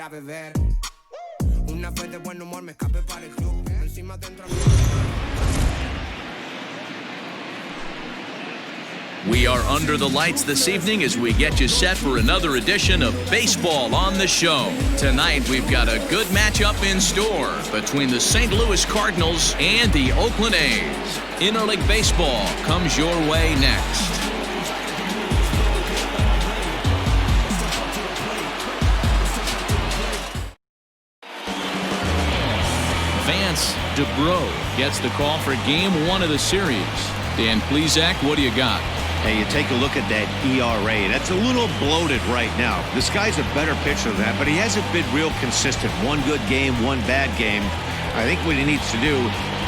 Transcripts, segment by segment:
sabe ver. Una vez de buen humor me escapé para el club. Encima dentro. We are under the lights this evening as we get you set for another edition of Baseball on the Show. Tonight, we've got a good matchup in store between the St. Louis Cardinals and the Oakland A's. Interleague Baseball comes your way next. Vance DeBro gets the call for Game 1 of the series. Dan Plesac, what do you got? Hey, you take a look at that ERA. That's a little bloated right now. This guy's a better pitcher than that, but he hasn't been real consistent. One good game, one bad game. I think what he needs to do,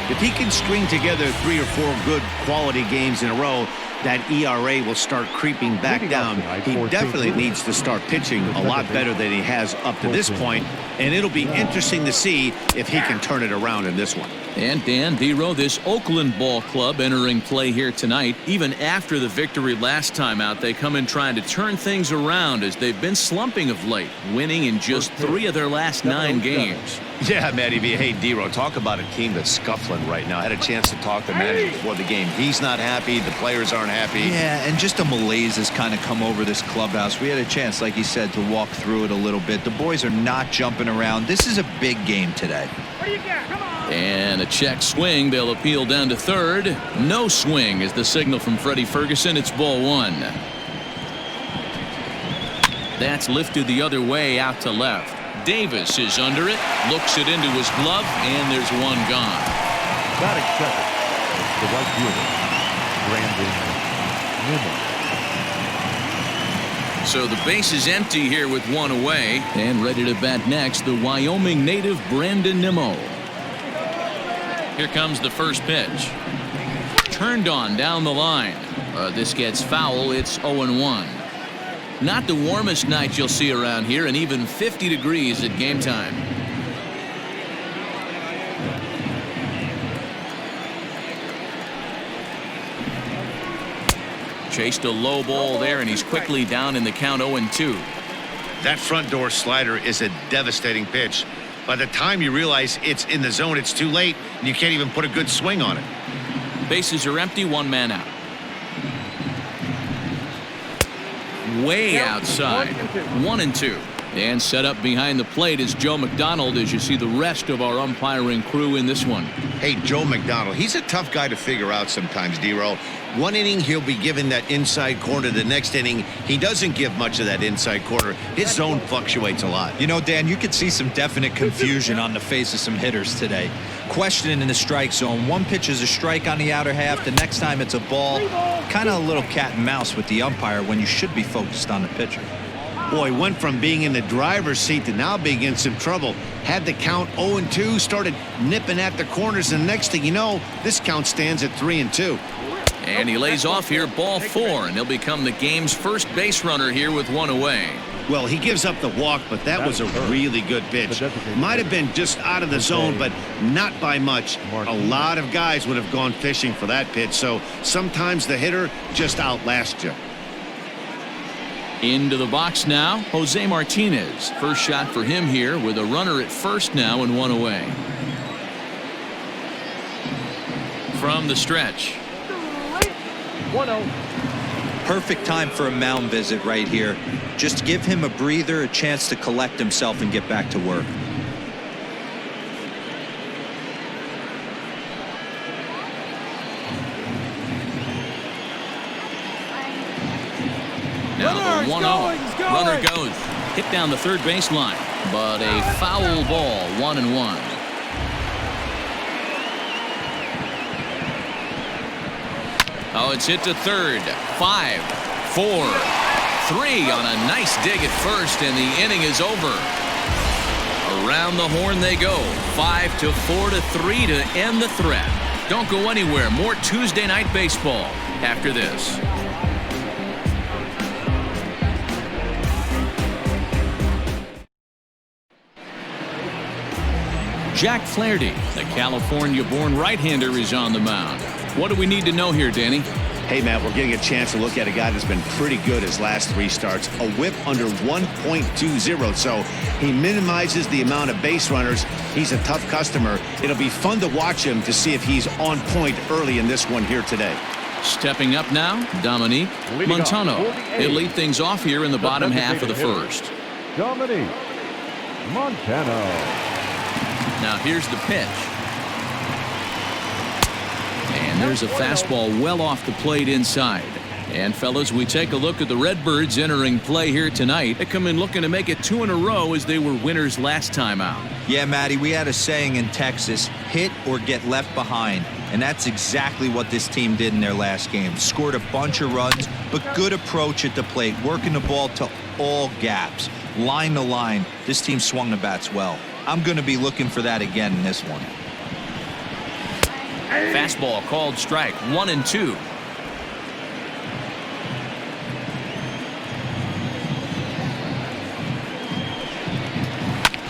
if he can string together 3 or 4 good quality games in a row, that ERA will start creeping back down. He definitely needs to start pitching a lot better than he has up to this point, and it'll be interesting to see if he can turn it around in this one. And Dan Dero, this Oakland ball club entering play here tonight. Even after the victory last time out, they come in trying to turn things around as they've been slumping of late, winning in just 3 of their last 9 games. Yeah, Matty V. Hey, Dero, talk about a team that's scuffling right now. I had a chance to talk to Matty before the game. He's not happy. The players aren't happy. Yeah, and just a malaise has kind of come over this clubhouse. We had a chance, like he said, to walk through it a little bit. The boys are not jumping around. This is a big game today. What do you got? Come on. And a check swing. They'll appeal down to third. No swing is the signal from Freddie Ferguson. It's ball 1. That's lifted the other way out to left. Davis is under it, looks it into his glove, and there's one gone. Batting second, the right fielder, Brandon Nimmo. So the base is empty here with 1 away, and ready to bat next, the Wyoming native Brandon Nimmo. Here comes the first pitch. Turned on down the line. This gets foul. It's 0-1. Not the warmest night you'll see around here, and even 50 degrees at game time. Chased a low ball there, and he's quickly down in the count 0-2. That front door slider is a devastating pitch. By the time you realize it's in the zone, it's too late, and you can't even put a good swing on it. Bases are empty, 1 man out. Way outside. 1-2. And set up behind the plate is Joe McDonald as you see the rest of our umpiring crew in this one. Hey, Joe McDonald, he's a tough guy to figure out sometimes, Dero. One inning, he'll be given that inside corner. The next inning, he doesn't give much of that inside corner. His zone fluctuates a lot. You know, Dan, you could see some definite confusion on the face of some hitters today. Questioning in the strike zone. One pitch is a strike on the outer half. The next time it's a ball. Kind of a little cat and mouse with the umpire when you should be focused on the pitcher. Boy, went from being in the driver's seat to now being in some trouble. Had the count 0-2, started nipping at the corners, and the next thing you know, this count stands at 3-2. And he lays off here, ball 4, and he'll become the game's first base runner here with 1 away. Well, he gives up the walk, but that was a really good pitch. Might have been just out of the zone, but not by much. A lot of guys would have gone fishing for that pitch, so sometimes the hitter just outlasts you. Into the box now, Jose Martinez. First shot for him here with a runner at first now and 1 away. From the stretch. 1-0. Perfect time for a mound visit right here. Just give him a breather, a chance to collect himself and get back to work. Now the 1-0. Runner goes. Hit down the third baseline, but a foul ball, 1-1. Oh, it's hit to third. 5, 4, 3 on a nice dig at first, and the inning is over. Around the horn they go. 5-4 to 3 to end the threat. Don't go anywhere. More Tuesday night baseball after this. Jack Flaherty, the California-born right-hander, is on the mound. What do we need to know here, Danny? Hey, Matt, we're getting a chance to look at a guy that's been pretty good his last 3 starts. A whip under 1.20, so he minimizes the amount of base runners. He's a tough customer. It'll be fun to watch him to see if he's on point early in this one here today. Stepping up now, Dominique Montano. He'll lead things off here in the bottom half of the first. Dominique Montano. Now here's the pitch. And there's a fastball well off the plate inside. And fellas, we take a look at the Redbirds entering play here tonight. They come in looking to make it 2 in a row as they were winners last time out. Yeah, Matty, we had a saying in Texas, hit or get left behind. And that's exactly what this team did in their last game. Scored a bunch of runs, but good approach at the plate, working the ball to all gaps. Line to line, this team swung the bats well. I'm going to be looking for that again in this one. Fastball called strike, 1-2.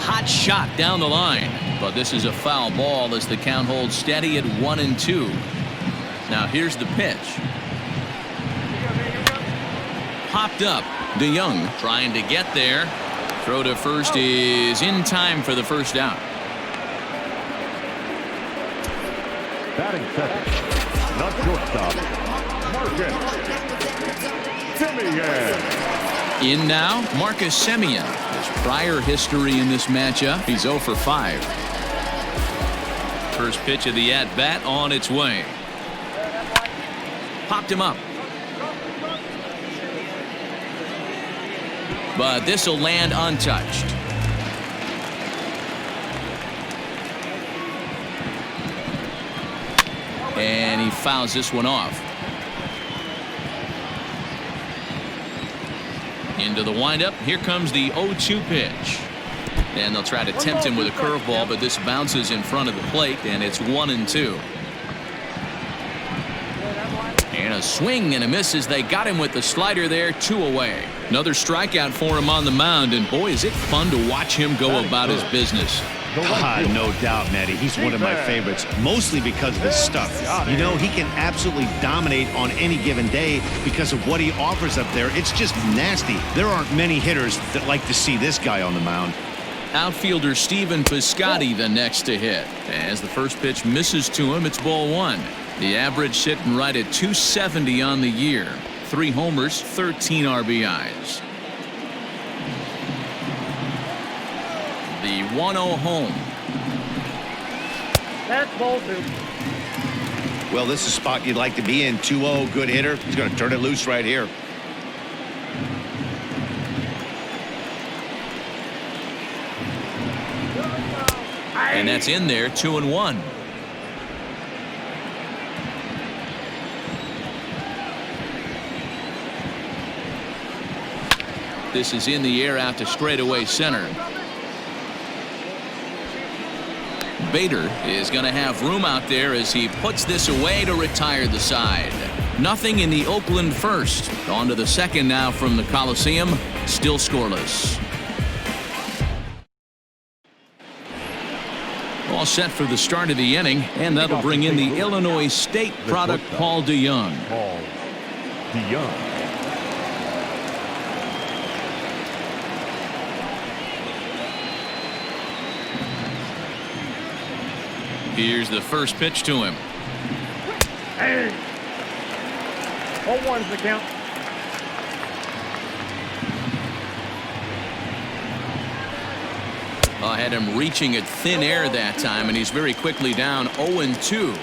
Hot shot down the line, but this is a foul ball as the count holds steady at 1-2. Now here's the pitch. Popped up. DeYoung trying to get there. Throw to first is in time for the first out. Batting second. Not shortstop. Marcus Semien. In now, Marcus Semien. His prior history in this matchup, he's 0 for 5. First pitch of the at-bat on its way. Popped him up. But this will land untouched. And he fouls this one off. Into the windup. Here comes the 0-2 pitch. And they'll try to tempt him with a curveball, but this bounces in front of the plate, and it's 1-2. And a swing and a miss as they got him with the slider there, 2 away. Another strikeout for him on the mound, and boy, is it fun to watch him go about his business. No doubt, Matty. He's one of my favorites, mostly because of his stuff. You know, he can absolutely dominate on any given day because of what he offers up there. It's just nasty. There aren't many hitters that like to see this guy on the mound. Outfielder Stephen Piscotty the next to hit. As the first pitch misses to him, it's ball 1. The average sitting right at 270 on the year. 3 homers, 13 RBIs. The 1-0 home. That's ball 2. Well, this is a spot you'd like to be in. 2-0, good hitter. He's going to turn it loose right here. And that's in there, 2-1. This is in the air out to straightaway center. Bader is going to have room out there as he puts this away to retire the side. Nothing in the Oakland first. On to the second now from the Coliseum. Still scoreless. All set for the start of the inning, and that'll bring in the Illinois State product, Paul DeYoung. Paul DeYoung. Here's the first pitch to him. Hey. 0-1's the count. I had him reaching at thin air that time, and he's very quickly down 0-2.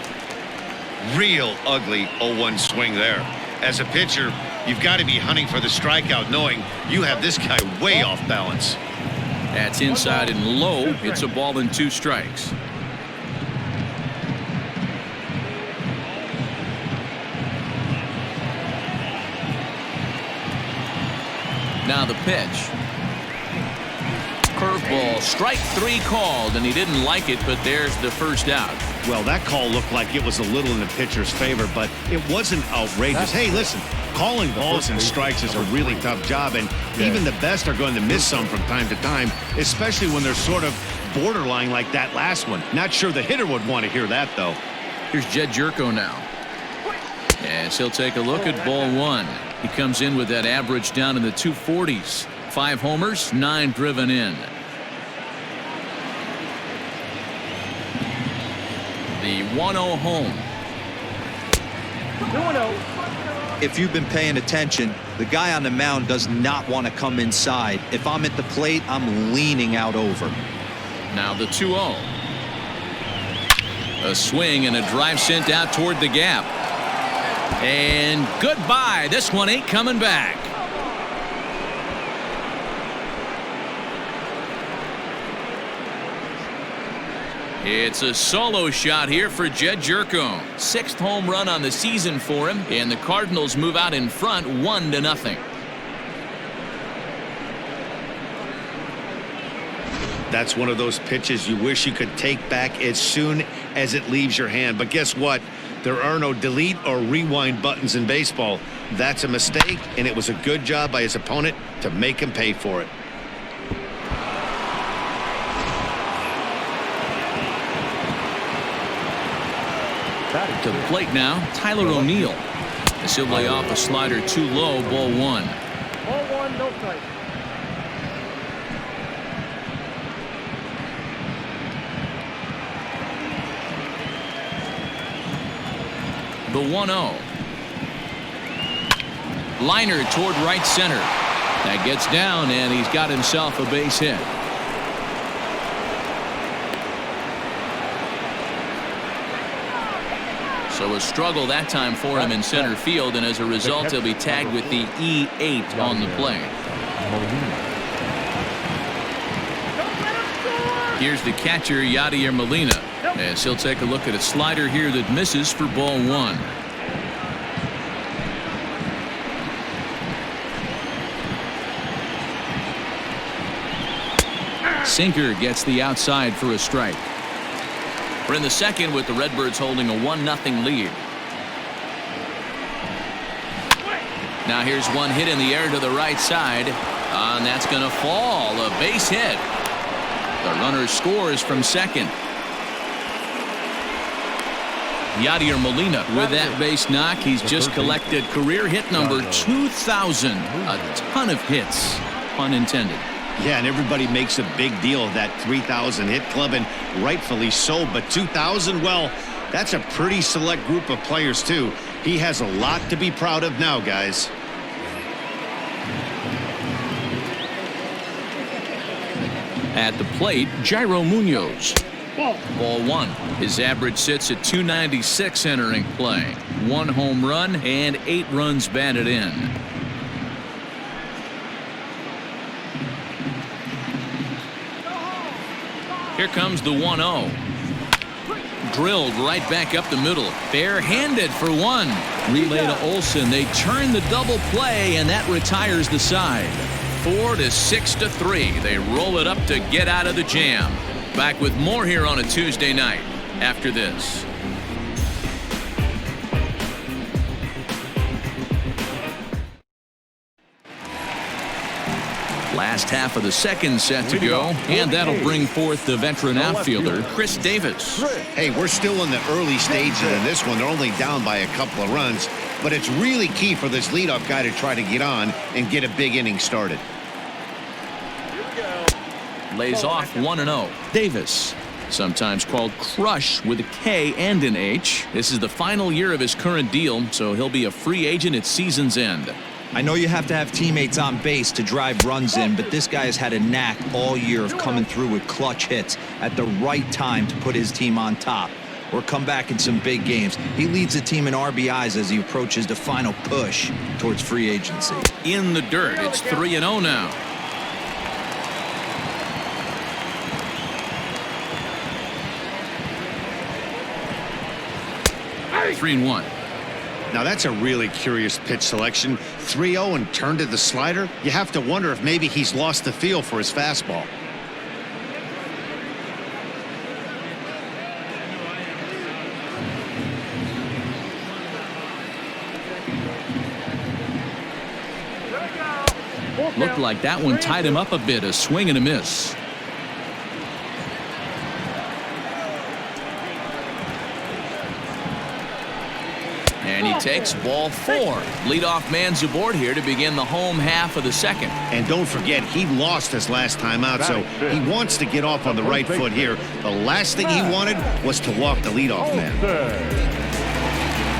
Real ugly 0-1 swing there. As a pitcher, you've got to be hunting for the strikeout, knowing you have this guy way off balance. That's inside and low. It's a ball and 2 strikes. Now the pitch. Curveball, strike 3 called, and he didn't like it, but there's the first out. Well, that call looked like it was a little in the pitcher's favor, but it wasn't outrageous. Hey, listen, calling balls and strikes is a really tough job, and even the best are going to miss some from time to time, especially when they're sort of borderline like that last one. Not sure the hitter would want to hear that, though. Here's Jed Jerko now. As he'll take a look at ball one. He comes in with that average down in the 240s. 5 homers, 9 driven in. The 1-0 home. 2-0. If you've been paying attention, the guy on the mound does not want to come inside. If I'm at the plate, I'm leaning out over. Now the 2-0. A swing and a drive sent out toward the gap. And goodbye. This one ain't coming back. It's a solo shot here for Jed Jerko. 6th home run on the season for him, and the Cardinals move out in front 1-0. That's one of those pitches you wish you could take back as soon as it leaves your hand. But guess what? There are no delete or rewind buttons in baseball. That's a mistake, and it was a good job by his opponent to make him pay for it. To the plate now, Tyler O'Neill. As he'll lay off a slider too low, ball 1. Ball 1, no strike. The 1-0. Liner toward right center. That gets down, and he's got himself a base hit. So a struggle that time for him in center field, and as a result he'll be tagged with the E8 on the play. Here's the catcher, Yadier Molina, as he'll take a look at a slider here that misses for ball 1. Sinker gets the outside for a strike. We're in the second with the Redbirds holding a 1-0 lead. Now here's one hit in the air to the right side, and that's going to fall. A base hit. The runner scores from second. Yadier Molina with that base knock. He's just collected career hit number 2,000. A ton of hits, pun intended. Yeah, and everybody makes a big deal of that 3,000 hit club, and rightfully so. But 2,000, well, that's a pretty select group of players, too. He has a lot to be proud of now, guys. At the plate, Jairo Munoz. Ball 1. His average sits at 296 entering play. 1 home run and 8 runs batted in. Here comes the 1-0. Drilled right back up the middle. Bare-handed for 1. Relay to Olsen. They turn the double play, and that retires the side. 4-6-3. They roll it up to get out of the jam. Back with more here on a Tuesday night after this. Last half of the second set to go, and that'll bring forth the veteran outfielder, Chris Davis. Hey, we're still in the early stages of this one. They're only down by a couple of runs, but it's really key for this leadoff guy to try to get on and get a big inning started. Lays off 1-0. Davis, sometimes called Crush with a K and an H. This is the final year of his current deal, so he'll be a free agent at season's end. I know you have to have teammates on base to drive runs in, but this guy has had a knack all year of coming through with clutch hits at the right time to put his team on top or come back in some big games. He leads the team in RBIs as he approaches the final push towards free agency. In the dirt, it's 3-0 now. Hey. 3-1. Now that's a really curious pitch selection. 3-0 and turned to the slider. You have to wonder if maybe he's lost the feel for his fastball. Looked like that one tied him up a bit. A swing and a miss. And he takes ball 4. Leadoff man's aboard here to begin the home half of the second. And don't forget, he lost his last time out, so he wants to get off on the right foot here. The last thing he wanted was to walk the leadoff man.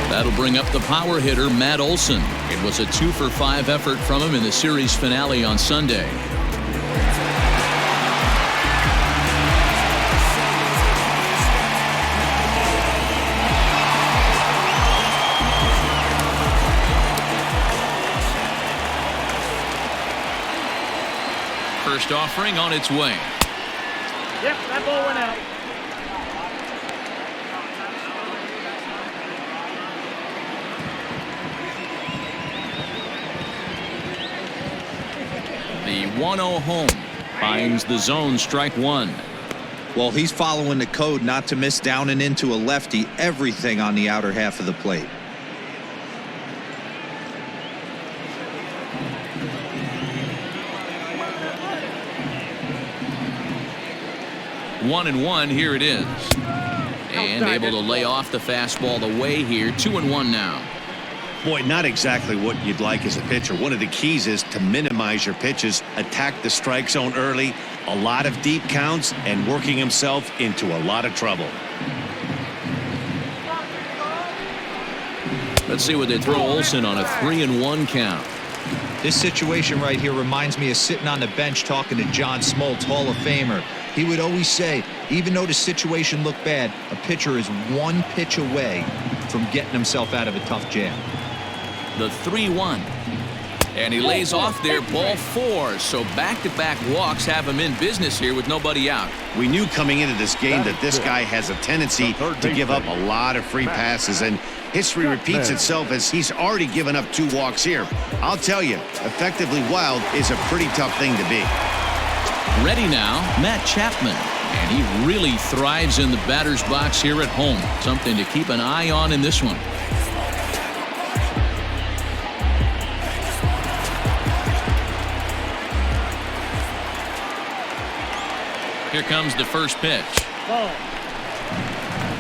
That'll bring up the power hitter, Matt Olson. It was a 2-for-5 effort from him in the series finale on Sunday. First offering on its way. Yep, that ball went out. The 1-0 home finds the zone, strike 1. Well, he's following the code not to miss down and into a lefty. Everything on the outer half of the plate. One and one, here it is. And able to lay off the fastball away here. 2-1 now. Boy, not exactly what you'd like as a pitcher. One of the keys is to minimize your pitches, attack the strike zone early, a lot of deep counts, and working himself into a lot of trouble. Let's see what they throw Olson on a 3-1 count. This situation right here reminds me of sitting on the bench talking to John Smoltz, Hall of Famer. He would always say, even though the situation looked bad, a pitcher is one pitch away from getting himself out of a tough jam. The 3-1. And he lays off there, ball 4. So back-to-back walks have him in business here with nobody out. We knew coming into this game that this guy has a tendency to give up a lot of free passes, and history repeats itself as he's already given up 2 walks here. I'll tell you, effectively wild is a pretty tough thing to be. Ready now, Matt Chapman. And he really thrives in the batter's box here at home. Something to keep an eye on in this one. Here comes the first pitch. Ball.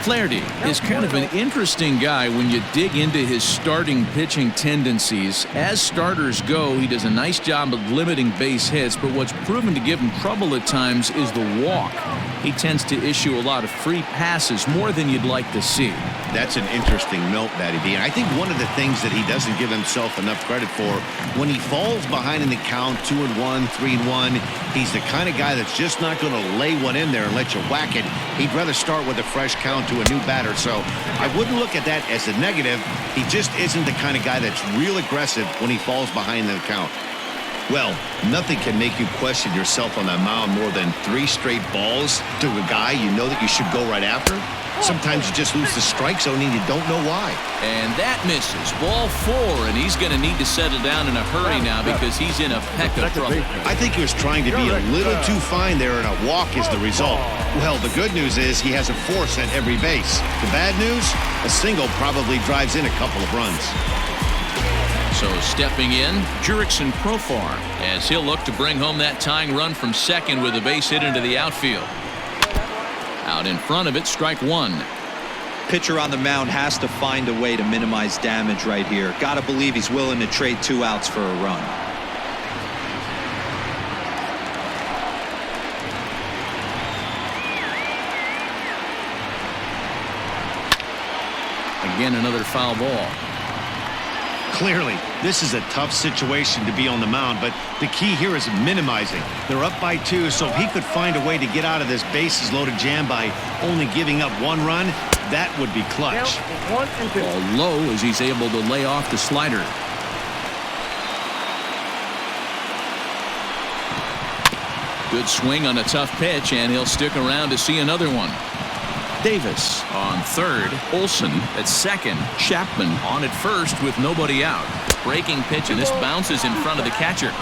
Flaherty is kind of an interesting guy when you dig into his starting pitching tendencies. As starters go, he does a nice job of limiting base hits, but what's proven to give him trouble at times is the walk. He tends to issue a lot of free passes, more than you'd like to see. That's an interesting note, Matty B. And I think one of the things that he doesn't give himself enough credit for, when he falls behind in the count, 2-1, 3-1, he's the kind of guy that's just not going to lay one in there and let you whack it. He'd rather start with a fresh count to a new batter. So I wouldn't look at that as a negative. He just isn't the kind of guy that's real aggressive when he falls behind in the count. Well, nothing can make you question yourself on the mound more than 3 straight balls to a guy you know that you should go right after. Sometimes you just lose the strike zone and you don't know why. And that misses. Ball 4, and he's going to need to settle down in a hurry now because he's in a peck of trouble. I think he was trying to be a little too fine there, and a walk is the result. Well, the good news is he has a force at every base. The bad news, a single probably drives in a couple of runs. So stepping in, Jurickson Profar, as he'll look to bring home that tying run from second with a base hit into the outfield. Out in front of it, strike 1. Pitcher on the mound has to find a way to minimize damage right here. Gotta believe he's willing to trade 2 outs for a run. Again, another foul ball. Clearly, this is a tough situation to be on the mound, but the key here is minimizing. They're up by 2, so if he could find a way to get out of this bases-loaded jam by only giving up 1 run, that would be clutch. Ball low as he's able to lay off the slider. Good swing on a tough pitch, and he'll stick around to see another one. Davis on third, Olson at second, Chapman on at first with nobody out. Breaking pitch, and this bounces in front of the catcher.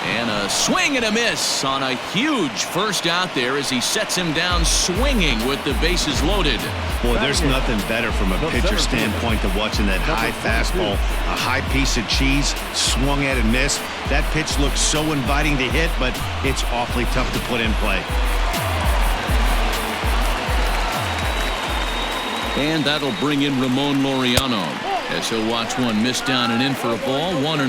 And a swing and a miss on a huge first out there as he sets him down swinging with the bases loaded. Boy, there's nothing better from a pitcher standpoint than watching that high fastball, a high piece of cheese, swung at and missed. That pitch looks so inviting to hit, but it's awfully tough to put in play. And that'll bring in Ramon Laureano as he'll watch one miss down and in for a ball. 1-0.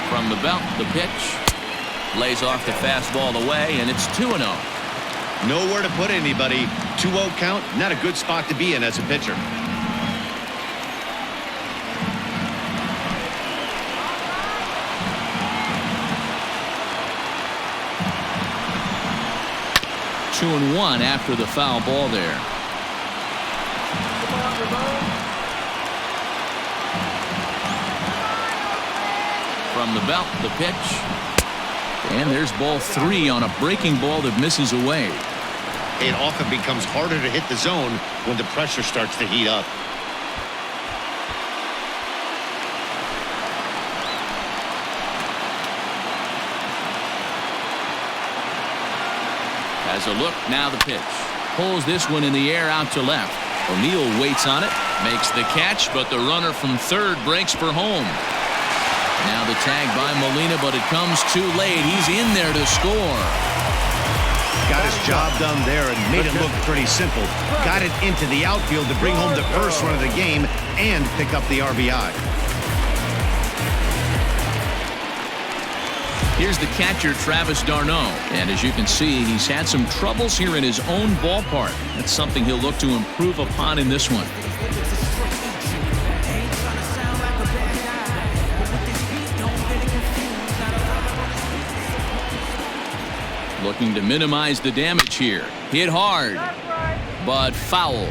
From the belt, the pitch lays off the fastball away, and it's 2-0. Nowhere to put anybody. 2-0 count. Not a good spot to be in as a pitcher. Two and one after the foul ball there. From the belt, the pitch. And there's ball 3 on a breaking ball that misses away. It often becomes harder to hit the zone when the pressure starts to heat up. Has a look, now the pitch. Pulls this one in the air out to left. O'Neill waits on it, makes the catch, but the runner from third breaks for home. Now the tag by Molina, but it comes too late. He's in there to score. Got his job done there and made it look pretty simple. Got it into the outfield to bring home the first run of the game and pick up the RBI. Here's the catcher, Travis d'Arnaud. And as you can see, he's had some troubles here in his own ballpark. That's something he'll look to improve upon in this one. Looking to minimize the damage here. Hit hard, but foul.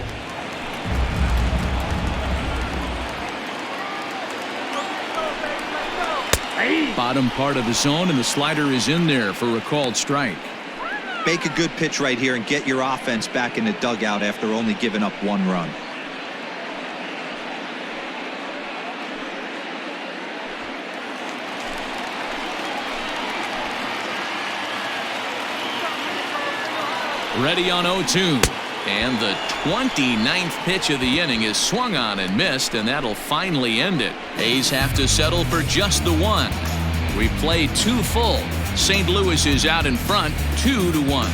Bottom part of the zone, and the slider is in there for a called strike. Make a good pitch right here and get your offense back in the dugout after only giving up 1 run. Ready on 0-2. And the 29th pitch of the inning is swung on and missed, and that'll finally end it. A's have to settle for just the 1. We played 2 full. St. Louis is out in front, 2-1.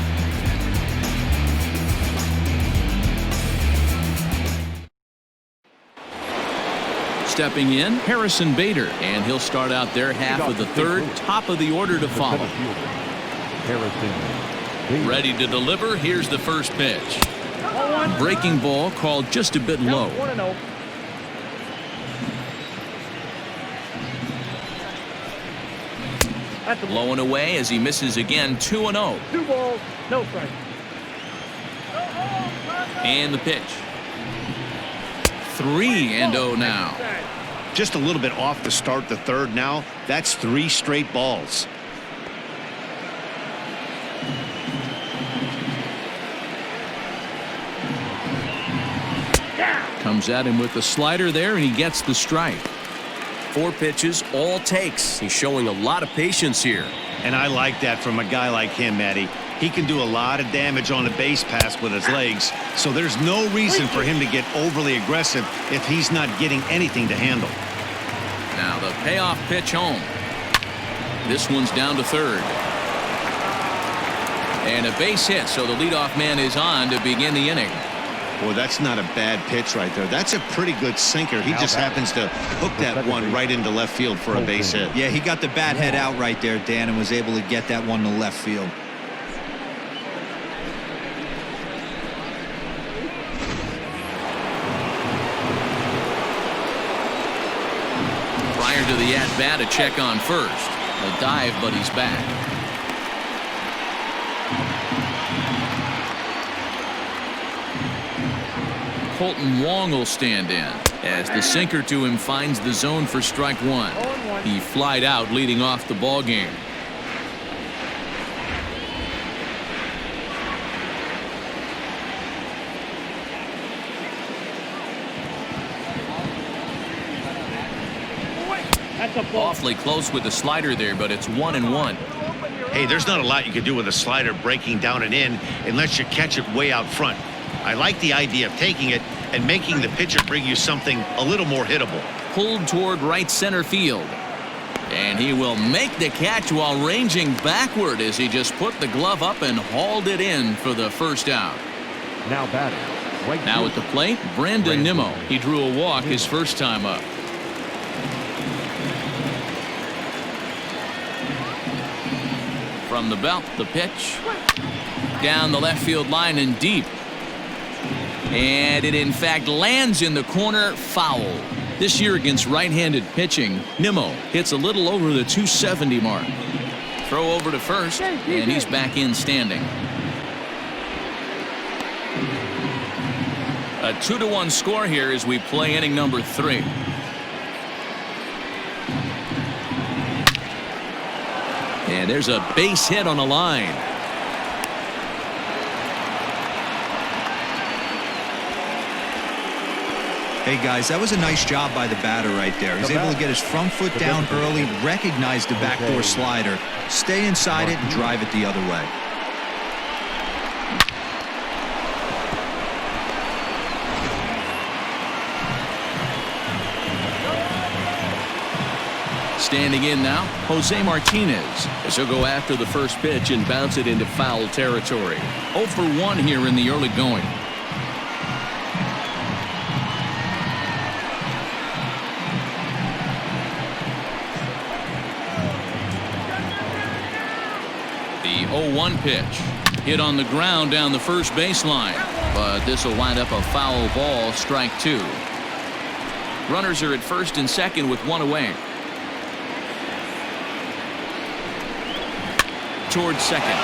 Stepping in, Harrison Bader, and he'll start out their half of the third, top of the order to follow. Ready to deliver. Here's the first pitch. Breaking ball called just a bit low. Low and away as he misses again. 2-0. 2 balls, no strike. And the pitch. 3-0 now. Just a little bit off to start the third now. That's 3 straight balls. Comes at him with the slider there, and he gets the strike. 4 pitches, all takes. He's showing a lot of patience here. And I like that from a guy like him, Matty. He can do a lot of damage on a base pass with his legs, so there's no reason for him to get overly aggressive if he's not getting anything to handle. Now the payoff pitch home. This one's down to third. And a base hit, so the leadoff man is on to begin the inning. Well, that's not a bad pitch right there. That's a pretty good sinker. He just happens to hook that one right into left field for a base hit. Yeah, he got the bat head out right there, Dan, and was able to get that one to left field. Prior to the at-bat, a check on first. A dive, but he's back. Colton Wong will stand in as the sinker to him finds the zone for strike 1. He flied out leading off the ball game. Awfully close with the slider there, but it's 1-1. Hey, there's not a lot you can do with a slider breaking down and in unless you catch it way out front. I like the idea of taking it and making the pitcher bring you something a little more hittable. Pulled toward right center field. And he will make the catch while ranging backward as he just put the glove up and hauled it in for the first out. Now batting. Right Now at the plate, Brandon Nimmo. He drew a walk his first time up. From the belt, the pitch. Down the left field line and deep. And it in fact lands in the corner, foul. This year against right-handed pitching, Nimmo hits a little over the 270 mark. Throw over to first, and he's back in standing. A 2-1 score here as we play inning number 3. And there's a base hit on the line. Hey guys, that was a nice job by the batter right there. He's able to get his front foot down early, recognize the backdoor slider, stay inside it, and drive it the other way. Standing in now, Jose Martinez, as he'll go after the first pitch and bounce it into foul territory. 0 for 1 here in the early going. The 0-1 pitch. Hit on the ground down the first baseline. But this will wind up a foul ball, strike 2. Runners are at first and second with 1 away. Towards second.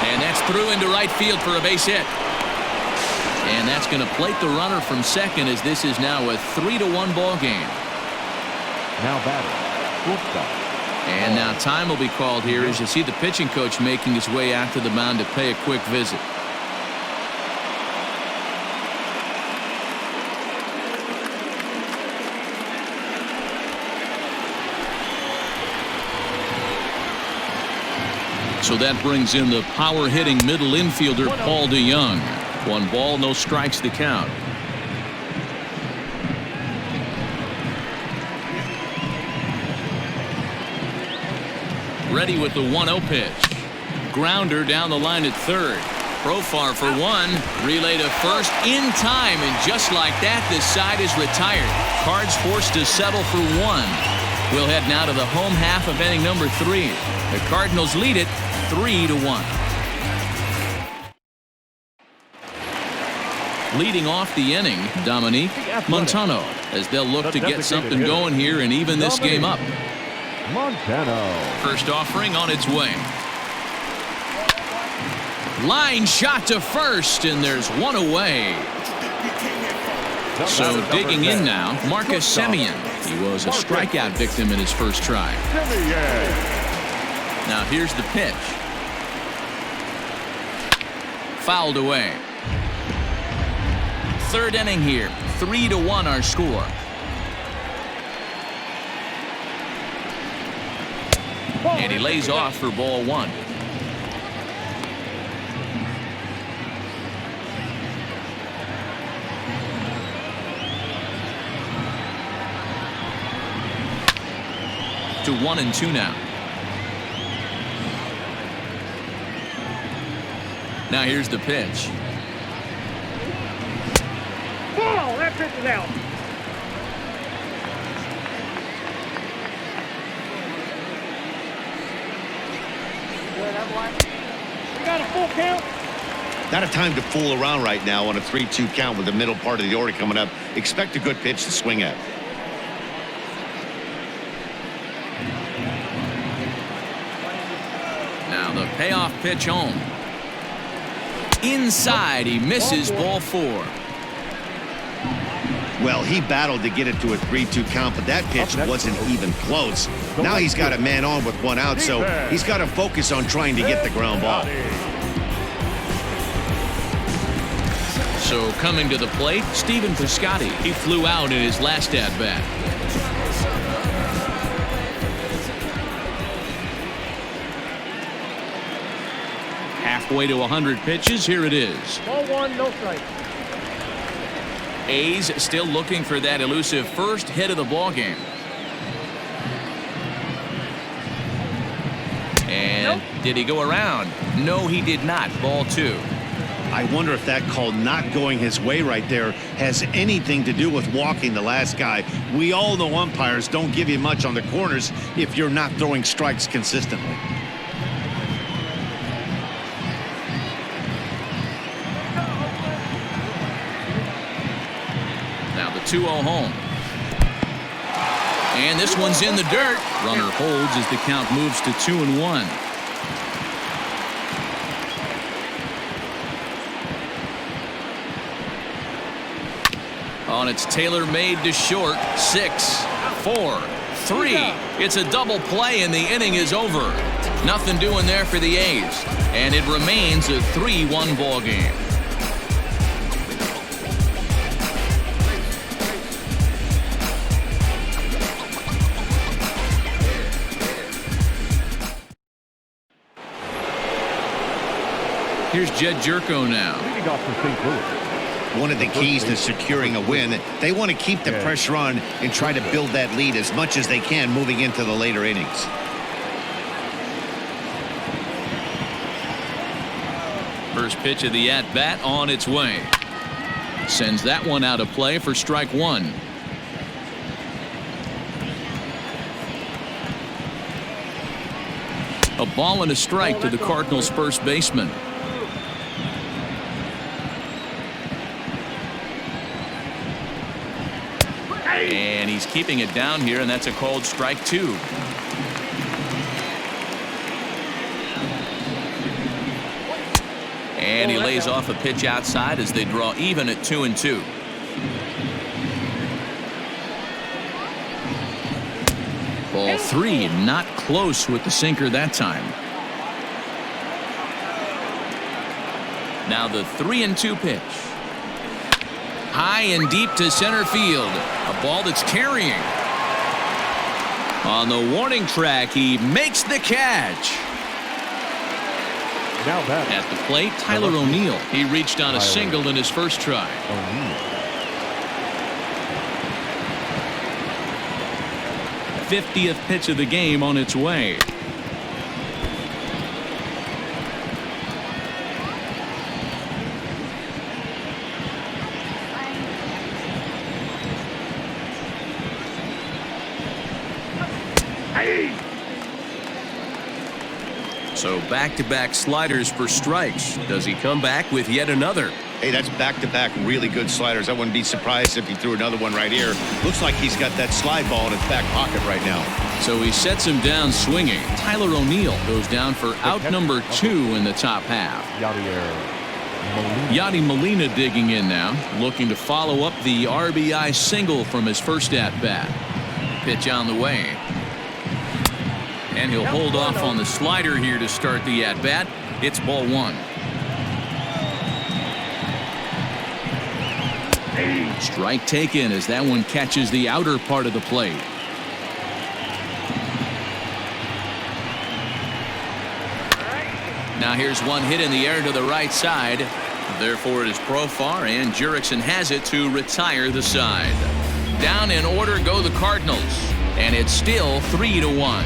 And that's through into right field for a base hit. And that's going to plate the runner from second as this is now a 3-1 ball game. Now batting. Shortstop. And now time will be called here as you see the pitching coach making his way out to the mound to pay a quick visit. So that brings in the power hitting middle infielder Paul DeYoung. 1 ball, no strikes to count. Ready with the 1-0 pitch. Grounder down the line at third. Profar for 1. Relay to first in time, and just like that, this side is retired. Cards forced to settle for 1. We'll head now to the home half of inning number 3. The Cardinals lead it 3-1. Leading off the inning, Dominique Montano, as they'll look to get something going here and even this game up. Montano. First offering on its way. Line shot to first, and there's 1 away. So digging in now, Marcus Semien. He was a strikeout victim in his first try. Now here's the pitch. Fouled away. Third inning here. 3-1 our score. And he lays off for ball 1. To 1-2 now. Now here's the pitch. Ball! That pitch is out. We got a full count. Not a time to fool around right now on a 3-2 count with the middle part of the order coming up. Expect a good pitch to swing at. Now the payoff pitch home. Inside, he misses ball 4. Well, he battled to get it to a 3-2 count, but that pitch wasn't even close. Now he's got a man on with 1 out, so he's got to focus on trying to get the ground ball. So coming to the plate, Stephen Piscotty. He flew out in his last at-bat. Halfway to 100 pitches, here it is. Ball 1, no strike. A's still looking for that elusive first hit of the ball game. And did he go around? No, he did not. Ball 2. I wonder if that call not going his way right there has anything to do with walking the last guy. We all know umpires don't give you much on the corners if you're not throwing strikes consistently. Now the 2-0 home. And this one's in the dirt. Runner holds as the count moves to 2-1. On it's tailor-made to short. 6, 4, 3. It's a double play and the inning is over. Nothing doing there for the A's. And it remains a 3-1 ball game. Here's Jed Jerko now. Leading off for St. Louis. One of the keys to securing a win, they want to keep the pressure on and try to build that lead as much as they can moving into the later innings. First pitch of the at-bat on its way. Sends that one out of play for strike 1. A ball and a strike to the Cardinals' first baseman. And he's keeping it down here, and that's a called strike 2. And he lays off a pitch outside as they draw even at 2-2. Ball 3, not close with the sinker that time. Now the 3-2 pitch. High and deep to center field. A ball that's carrying. On the warning track, he makes the catch. Now back At the plate, Tyler O'Neill. He reached on a single in his first try. 50th pitch of the game on its way. So back-to-back sliders for strikes. Does he come back with yet another? Hey, that's back-to-back really good sliders. I wouldn't be surprised if he threw another one right here. Looks like he's got that slide ball in his back pocket right now. So he sets him down swinging. Tyler O'Neill goes down for out number 2 in the top half. Yadi Molina digging in now, looking to follow up the RBI single from his first at-bat. Pitch on the way. And he'll hold off on the slider here to start the at-bat. It's ball 1. Strike taken as that one catches the outer part of the plate. Now here's one hit in the air to the right side. Therefore it is Profar, and Jurickson has it to retire the side. Down in order go the Cardinals, and it's still 3-1.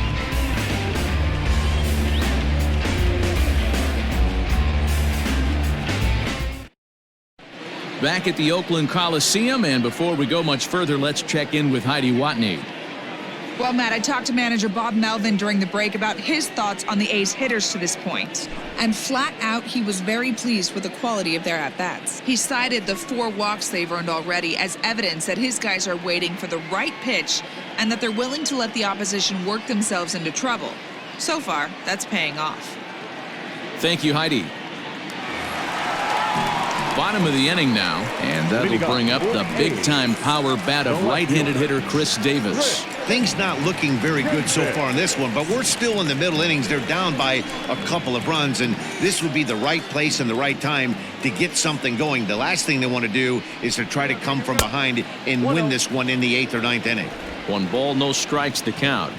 Back at the Oakland Coliseum, and before we go much further, let's check in with Heidi Watney. Well, Matt, I talked to manager Bob Melvin during the break about his thoughts on the A's hitters to this point. And flat out, he was very pleased with the quality of their at-bats. He cited the 4 walks they've earned already as evidence that his guys are waiting for the right pitch and that they're willing to let the opposition work themselves into trouble. So far, that's paying off. Thank you, Heidi. Bottom of the inning now, and that'll bring up the big-time power bat of right-handed hitter Chris Davis. Things not looking very good so far in this one, but we're still in the middle innings. They're down by a couple of runs, and this would be the right place and the right time to get something going. The last thing they want to do is to try to come from behind and win this one in the 8th or 9th inning. 1 ball, no strikes to count.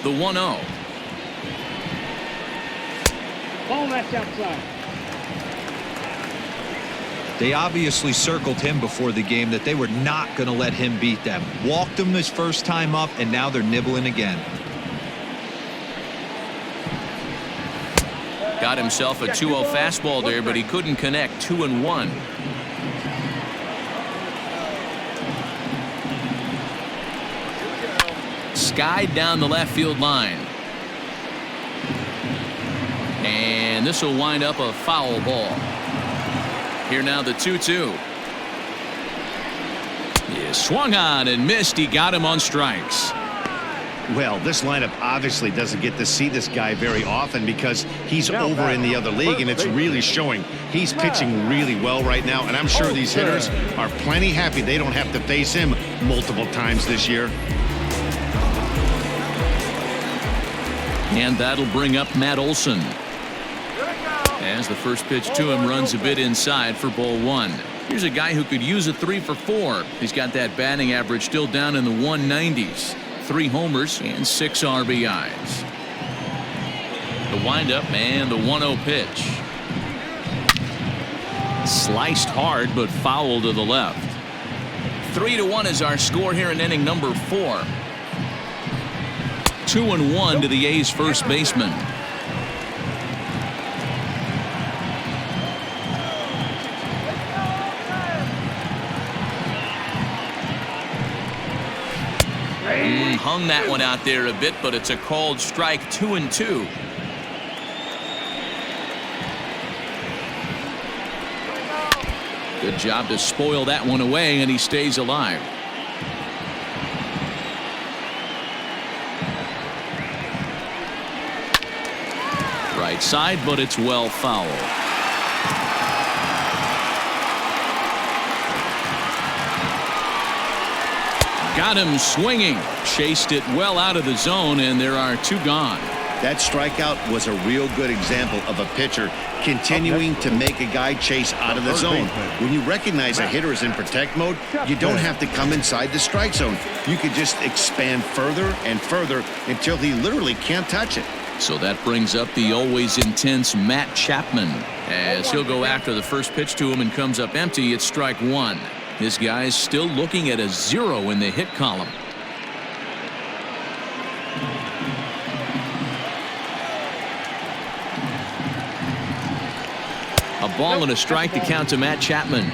The 1-0. Ball that's outside. They obviously circled him before the game that they were not going to let him beat them. Walked him his first time up, and now they're nibbling again. Got himself a 2-0 fastball there, but he couldn't connect. 2-1. Skied down the left field line. And this will wind up a foul ball. Here now the 2-2. He swung on and missed. He got him on strikes. Well, this lineup obviously doesn't get to see this guy very often because he's over in the other league, and it's really showing. He's pitching really well right now, and I'm sure these hitters are plenty happy they don't have to face him multiple times this year. And that'll bring up Matt Olson. As the first pitch to him runs a bit inside for ball 1. Here's a guy who could use a 3 for 4. He's got that batting average still down in the 190s. 3 homers and 6 RBIs. The windup and the 1-0 pitch. Sliced hard but foul to the left. 3-1 is our score here in inning number 4. 2-1 to the A's first baseman. Hung that one out there a bit, but it's a called strike. 2-2. Good job to spoil that one away, and he stays alive. Right side, but it's well foul. Got him swinging. Chased it well out of the zone, and there are 2 gone. That strikeout was a real good example of a pitcher continuing to make a guy chase out of the zone. When you recognize a hitter is in protect mode, you don't have to come inside the strike zone. You could just expand further and further until he literally can't touch it. So that brings up the always intense Matt Chapman, as he'll go after the first pitch to him and comes up empty. It's strike 1. This guy's still looking at a 0 in the hit column. A ball and a strike to count to Matt Chapman.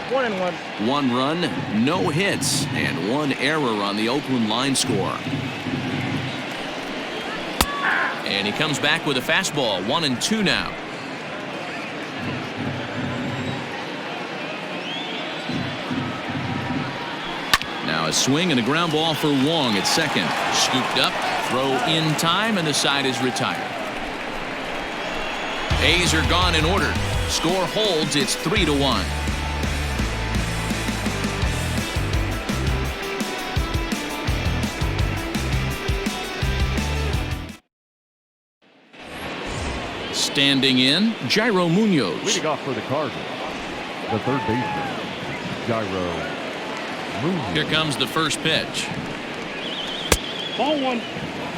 1-1. 1 run, no hits, and 1 error on the Oakland line score. And he comes back with a fastball. 1-2 now. Now a swing and a ground ball for Wong at second. Scooped up, throw in time, and the side is retired. A's are gone in order. Score holds. It's 3-1. Standing in, Jairo Munoz. Leading off for the Cardinals, the third baseman, Jairo Munoz. Here comes the first pitch. Ball 1.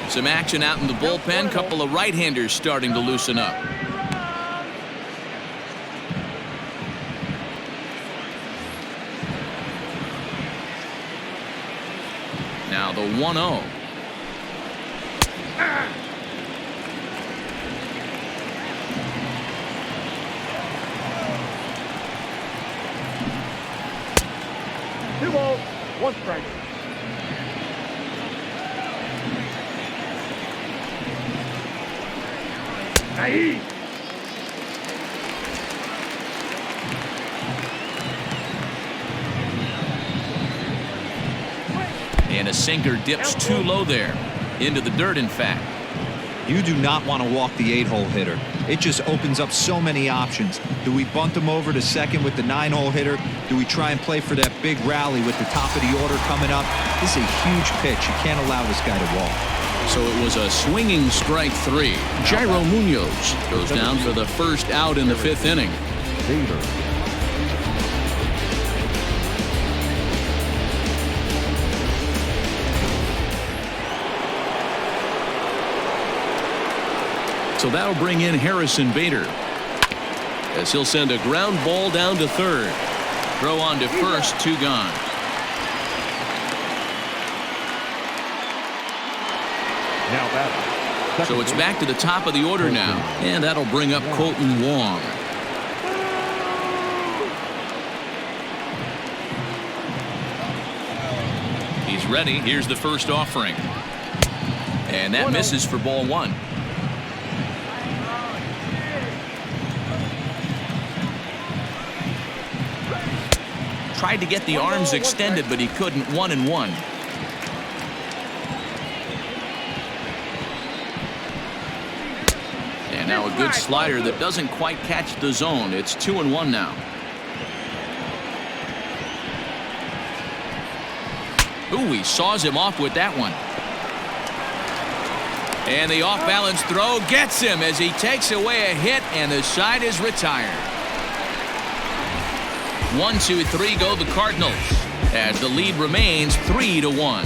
Some action out in the bullpen. Couple of right-handers starting to loosen up. Now the 1-0. Two balls, 1 strike. Nice. And a sinker dips too low there. Into the dirt, in fact. You do not want to walk the 8-hole hitter. It just opens up so many options. Do we bunt him over to second with the 9-hole hitter? Do we try and play for that big rally with the top of the order coming up? This is a huge pitch. You can't allow this guy to walk. So it was a swinging strike 3. Jairo Munoz goes down for the first out in the 5th inning. So that'll bring in Harrison Bader, as he'll send a ground ball down to third. Throw on to first, 2 gone. Now batting, So it's back to the top of the order now, and that'll bring up Colton Wong. He's ready. Here's the first offering. And that misses for ball one. Tried to get the arms extended, but he couldn't. 1-1. And now a good slider that doesn't quite catch the zone. It's 2-1 now. Ooh, he saws him off with that one. And the off-balance throw gets him as he takes away a hit, and the side is retired. 1, 2, 3 go the Cardinals as the lead remains 3-1.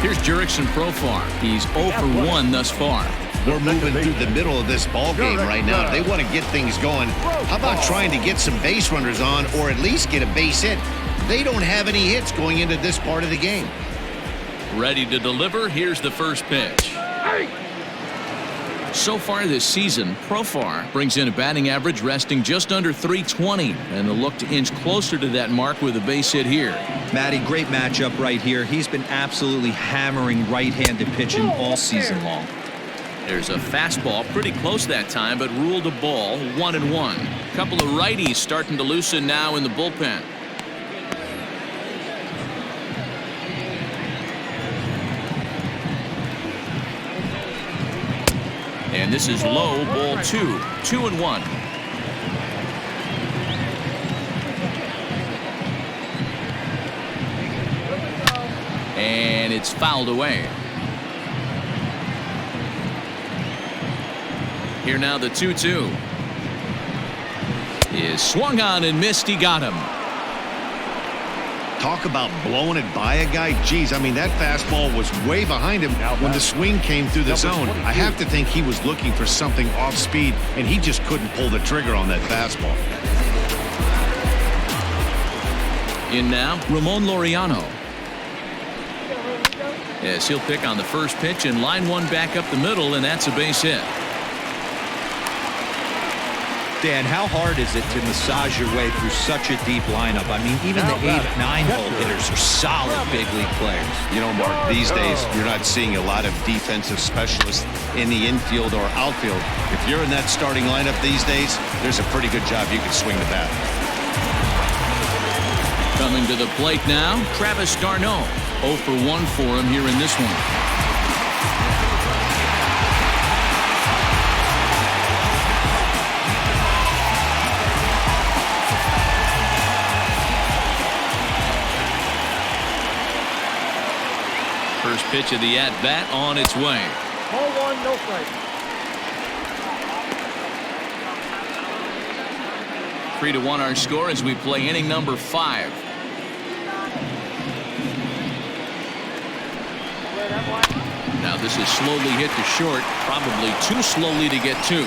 Here's Jurickson Profar. He's 0 for 1 thus far. We're moving through the middle of this ball game right now. If they want to get things going, how about trying to get some base runners on or at least get a base hit? They don't have any hits going into this part of the game. Ready to deliver. Here's the first pitch. So far this season, Profar brings in a batting average resting just under 320, and they'll look to inch closer to that mark with a base hit here. Matty, great matchup right here. He's been absolutely hammering right-handed pitching all season long. There's a fastball pretty close that time, but ruled a ball. 1-1. Couple of righties starting to loosen now in the bullpen. And this is low, ball 2. 2-1. And it's fouled away. Here now the 2-2 is swung on and missed. He got him. Talk about blowing it by a guy. Geez, I mean, that fastball was way behind him when the swing came through the zone. I have to think he was looking for something off speed, and he just couldn't pull the trigger on that fastball. In now, Ramon Laureano. Yes, he'll pick on the first pitch, and line one back up the middle, and that's a base hit. Dan, how hard is it to massage your way through such a deep lineup? I mean, even the 8, 9-hole hitters are solid big league players. You know, Mark, these days you're not seeing a lot of defensive specialists in the infield or outfield. If you're in that starting lineup these days, there's a pretty good job you can swing the bat. Coming to the plate now, Travis d'Arnaud. 0 for 1 for him here in this one. First pitch of the at-bat on its way. Ball 1, no strike. 3-1 our score as we play inning number 5. Now this is slowly hit to short, probably too slowly to get to.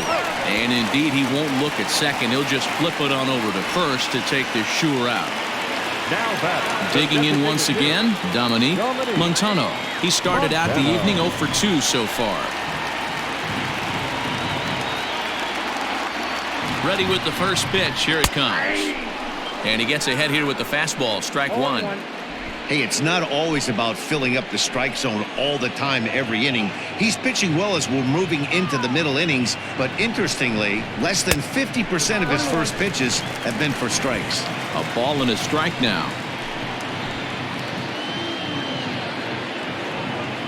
And indeed he won't look at second. He'll just flip it on over to first to take the sure out. Digging in once again, Dominique Montano. He started out the evening 0 for 2 so far. Ready with the first pitch. Here it comes. And he gets ahead here with the fastball. Strike one. Hey, it's not always about filling up the strike zone all the time every inning. He's pitching well as we're moving into the middle innings, but interestingly, less than 50% of his first pitches have been for strikes. A ball and a strike now.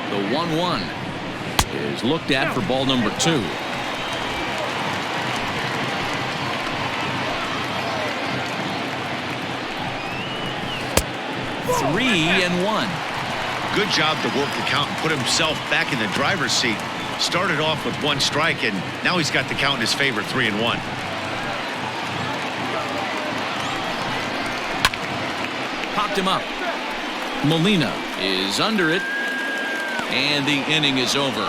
The 1-1 is looked at for ball number 2. Three and 1. Good job to work the count and put himself back in the driver's seat. Started off with 1 strike, and now he's got the count in his favor, 3-1. Popped him up. Molina is under it, and the inning is over.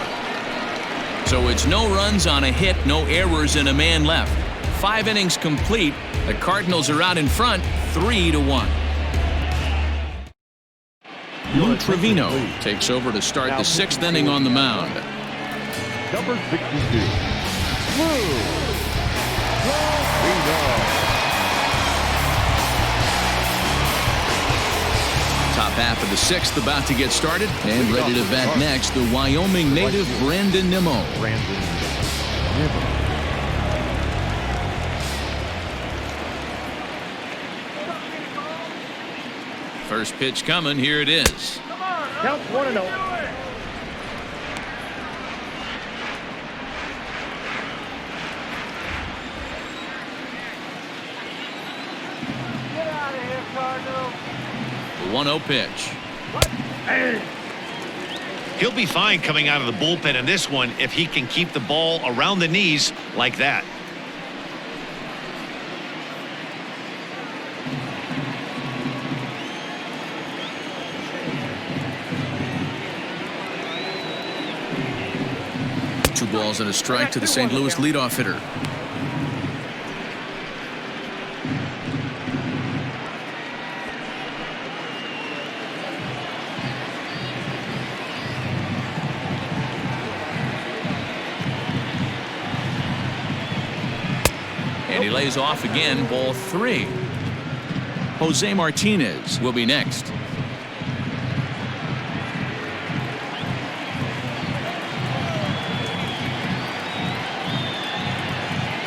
So it's no runs on a hit, no errors, and a man left. 5 innings complete. The Cardinals are out in front 3-1. Lou Trevino takes over to start the 6th inning on the mound. Number 62, Lou Trevino. Top half of the 6th about to get started, and ready to bat next, the Wyoming native Brandon Nimmo. First pitch coming. Here it is. Count 1-0. Get out of here, Cardinals. The 1-0 pitch. He'll be fine coming out of the bullpen in this one if he can keep the ball around the knees like that. Two balls and a strike to the St. Louis leadoff hitter. And he lays off again, ball 3. Jose Martinez will be next.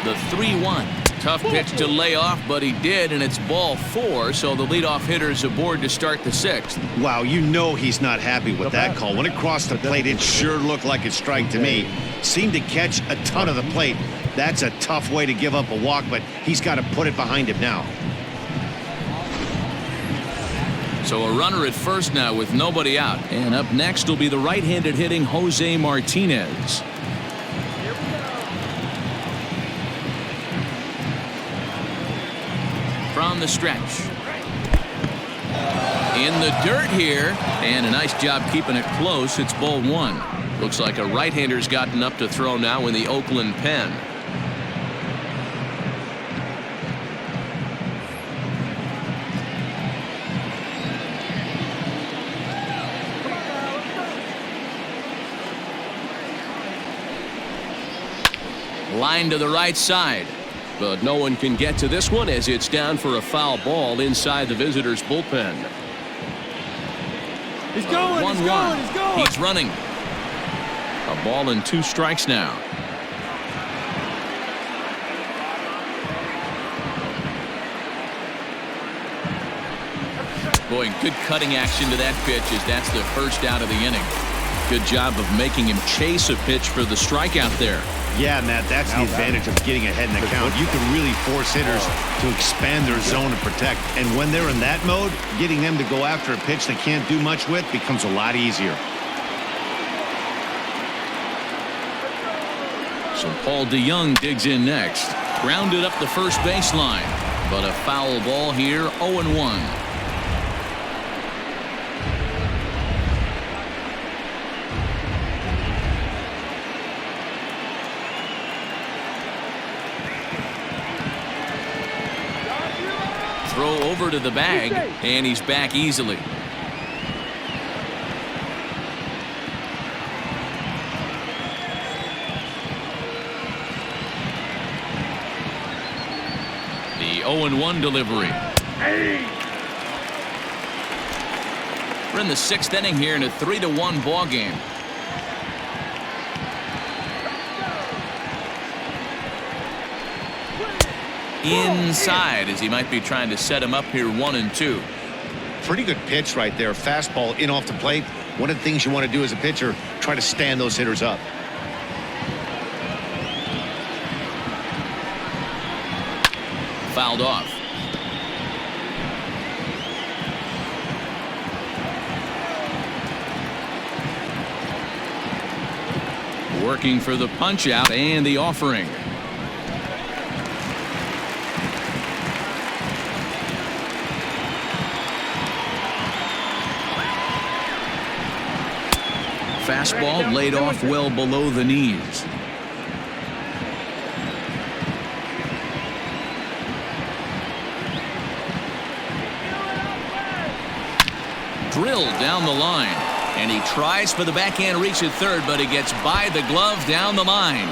The 3-1. Tough pitch to lay off, but he did, and it's ball 4, so the leadoff hitter's aboard to start the 6th. Wow, you know he's not happy with that call. When it crossed the plate, it sure looked like a strike to me. Seemed to catch a ton of the plate. That's a tough way to give up a walk, but he's got to put it behind him now. So a runner at first now with nobody out. And up next will be the right-handed hitting Jose Martinez. From the stretch. In the dirt here, and a nice job keeping it close. It's ball 1. Looks like a right-hander's gotten up to throw now in the Oakland pen. Line to the right side. But no one can get to this one as it's down for a foul ball inside the visitors' bullpen. He's going, 1-1. he's going, he's going. He's running. A ball and 2 strikes now. Boy, good cutting action to that pitch as that's the first out of the inning. Good job of making him chase a pitch for the strikeout there. Yeah, Matt, that's the advantage of getting ahead in the count. You can really force hitters to expand their zone and protect. And when they're in that mode, getting them to go after a pitch they can't do much with becomes a lot easier. So Paul DeYoung digs in next. Grounded up the first baseline. But a foul ball here, 0-1. Throw over to the bag, and he's back easily. The 0-1 delivery. We're in the 6th inning here in a 3-1 ball game. Inside as he might be trying to set him up here 1-2. Pretty good pitch right there. Fastball in off the plate. One of the things you want to do as a pitcher, try to stand those hitters up. Fouled off. Working for the punch out and the offering. Fastball laid off well below the knees. drilled down the line. And he tries for the backhand reach at third, but he gets by the glove down the line.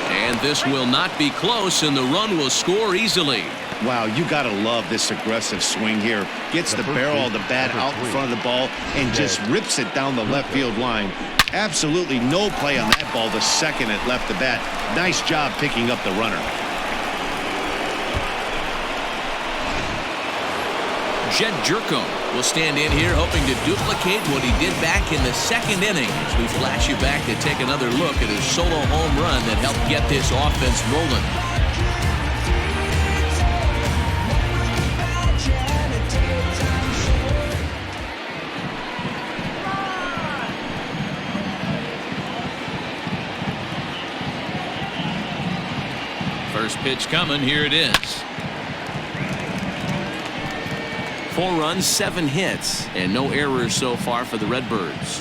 And this will not be close, and the run will score easily. Wow, you got to love this aggressive swing here. Gets the barrel of the bat out in front of the ball and just rips it down the left field line. Absolutely no play on that ball the second it left the bat. Nice job picking up the runner. Jed Jerko will stand in here hoping to duplicate what he did back in the second inning as we flash you back to take another look at his solo home run that helped get this offense rolling. First pitch coming. Here it is. 4 runs, 7 hits, and no errors so far for the Redbirds.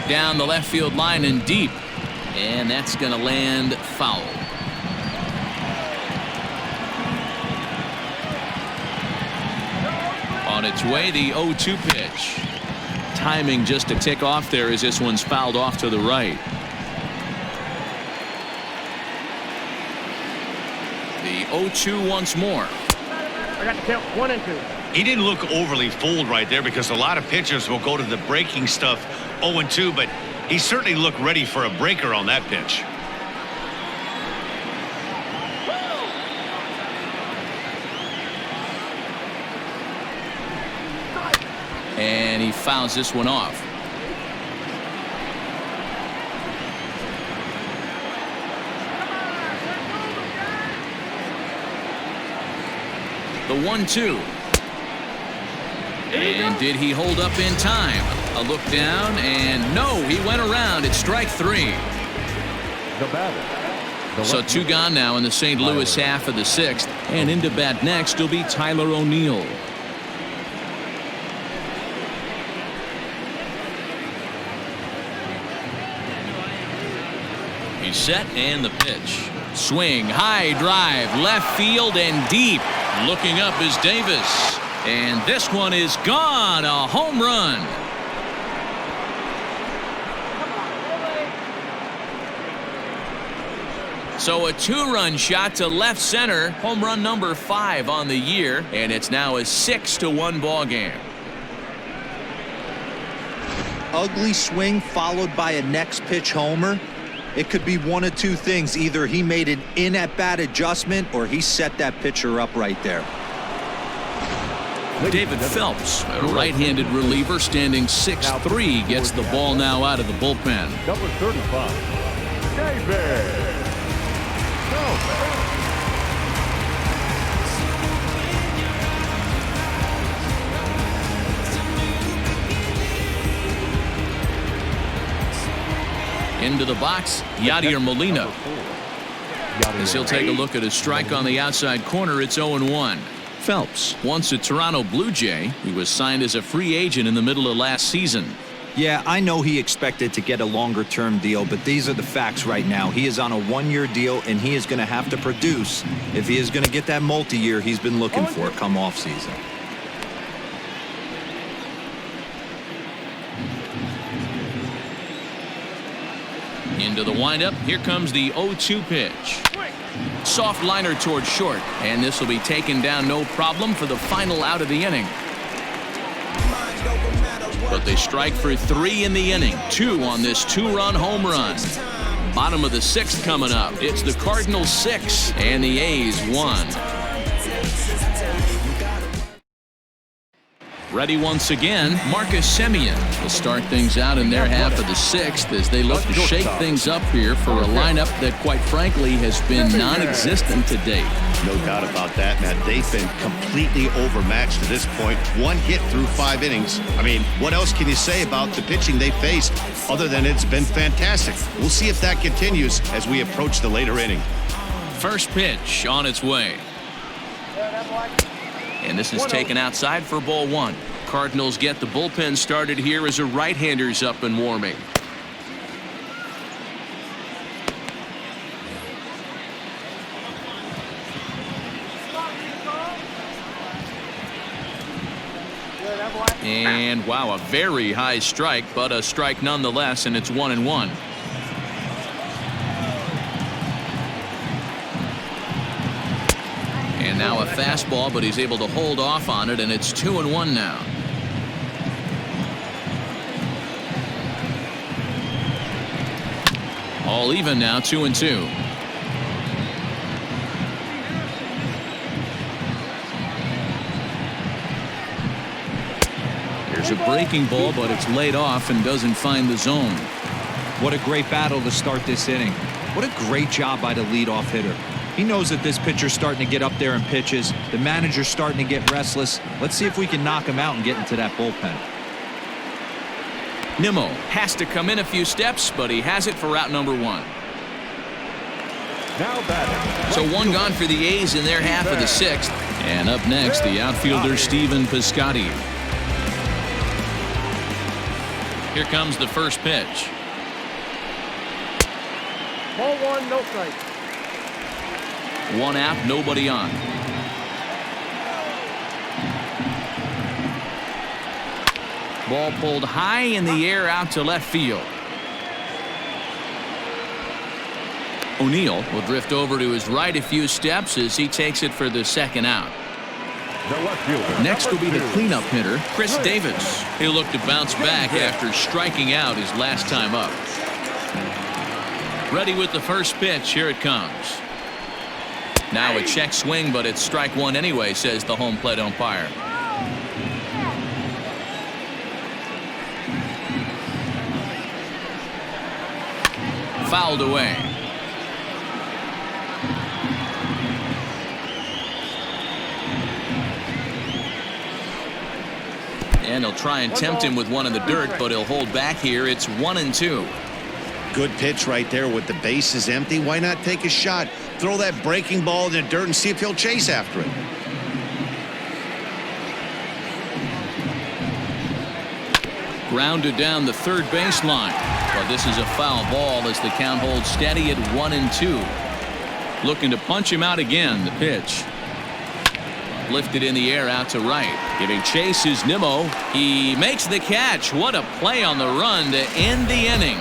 Down the left field line and deep, and that's going to land foul. On its way, the 0-2 pitch. Timing just a tick off there as this one's fouled off to the right. The 0-2 once more. I got to count 1 and 2. He didn't look overly fooled right there because a lot of pitchers will go to the breaking stuff 0-2, but he certainly looked ready for a breaker on that pitch. And he fouls this one off. The 1-2. And did he hold up in time? A look down, and no, he went around. It's strike 3. The batter. So 2 gone now in the St. Louis half of the 6th. And into bat next will be Tyler O'Neill. He's set, and the pitch. Swing, high drive, left field and deep. Looking up is Davis. And this one is gone. A home run. So a 2-run shot to left center. Home run number 5 on the year. And it's now a 6-1 ball game. Ugly swing followed by a next pitch homer. It could be one of 2 things. Either he made an in-at-bat adjustment or he set that pitcher up right there. David Phelps, a right-handed reliever standing 6'3", gets the ball now out of the bullpen. Number 35, David. Into the box, Yadier Molina. As he'll take a look at his strike on the outside corner, it's 0-1. Phelps, once a Toronto Blue Jay, he was signed as a free agent in the middle of last season. Yeah, I know he expected to get a longer-term deal, but these are the facts right now. He is on a 1-year deal, and he is going to have to produce if he is going to get that multi-year he's been looking for come off-season. Into the windup. Here comes the 0-2 pitch. Soft liner towards short, and this will be taken down no problem for the final out of the inning. But they strike for 3 in the inning. 2 on this 2-run home run. Bottom of the 6th coming up. It's the Cardinals 6 and the A's 1. Ready once again, Marcus Semien will start things out in their half of the 6th as they look to shake things up here for a lineup that, quite frankly, has been non-existent to date. No doubt about that, Matt. They've been completely overmatched to this point. 1 hit through 5 innings. I mean, what else can you say about the pitching they faced other than it's been fantastic? We'll see if that continues as we approach the later inning. First pitch on its way. And this is taken outside for ball 1. Cardinals get the bullpen started here as a right-hander's up and warming. And wow, a very high strike, but a strike nonetheless, and it's 1-1. And now a fastball, but he's able to hold off on it, and it's 2-1 now. All even now, 2-2. Here's a breaking ball, but it's laid off and doesn't find the zone. What a great battle to start this inning. What a great job by the leadoff hitter. He knows that this pitcher's starting to get up there in pitches. The manager's starting to get restless. Let's see if we can knock him out and get into that bullpen. Nimmo has to come in a few steps, but he has it for out number 1. Now batting. So one gone for the A's in their half of the 6th. And up next, the outfielder Stephen Piscotty. Here comes the first pitch. Ball 1, no strike. 1 out, nobody on. Ball pulled high in the air out to left field. O'Neill will drift over to his right a few steps as he takes it for the second out. Next will be the cleanup hitter, Chris Davis. He'll look to bounce back after striking out his last time up. Ready with the first pitch. Here it comes. Now a check swing, but it's strike 1 anyway, says the home plate umpire. Fouled away. And he'll try and tempt him with one in the dirt, but he'll hold back here. It's 1-2. Good pitch right there with the bases empty. Why not take a shot? Throw that breaking ball in the dirt and see if he'll chase after it. Grounded down the third baseline. But this is a foul ball as the count holds steady at 1-2. Looking to punch him out again. The pitch. Lifted in the air out to right. Giving chase is Nimmo. He makes the catch. What a play on the run to end the inning.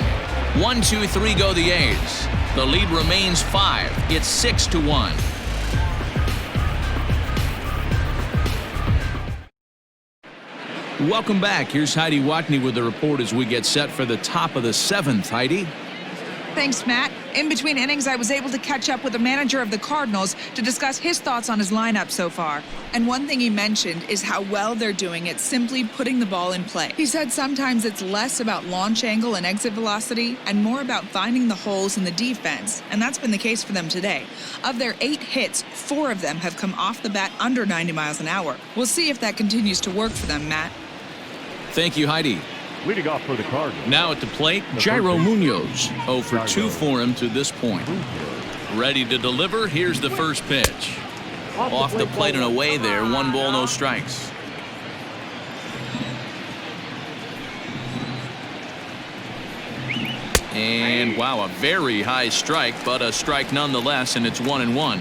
1-2-3 go the A's. The lead remains 5. It's 6-1. Welcome back. Here's Heidi Watney with the report as we get set for the top of the 7th. Heidi. Thanks, Matt. In between innings, I was able to catch up with the manager of the Cardinals to discuss his thoughts on his lineup so far. And one thing he mentioned is how well they're doing at simply putting the ball in play. He said sometimes it's less about launch angle and exit velocity and more about finding the holes in the defense. And that's been the case for them today. Of their 8 hits, 4 of them have come off the bat under 90 miles an hour. We'll see if that continues to work for them, Matt. Thank you, Heidi. Leading off for the Cardinals. Now at the plate, Jairo Munoz. 0 for 2 for him to this point. Ready to deliver. Here's the first pitch. Off the plate and away there. 1 ball, no strikes. And wow, a very high strike, but a strike nonetheless, and it's 1-1.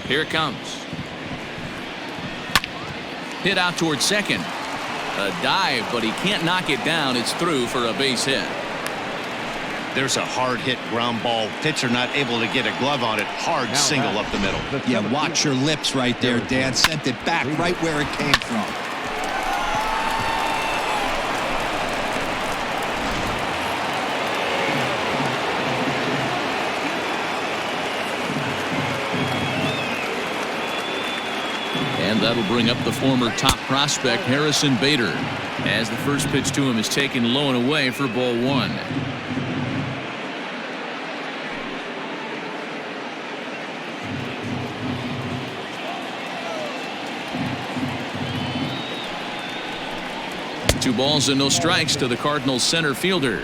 Here it comes. Hit out towards second. A dive, but he can't knock it down. It's through for a base hit. There's a hard hit ground ball. Pitcher not able to get a glove on it. Hard single up the middle. Yeah, watch your lips right there, Dan. Sent it back right where it came from. And that'll bring up the former top prospect Harrison Bader as the first pitch to him is taken low and away for ball 1. Two balls and no strikes to the Cardinals center fielder.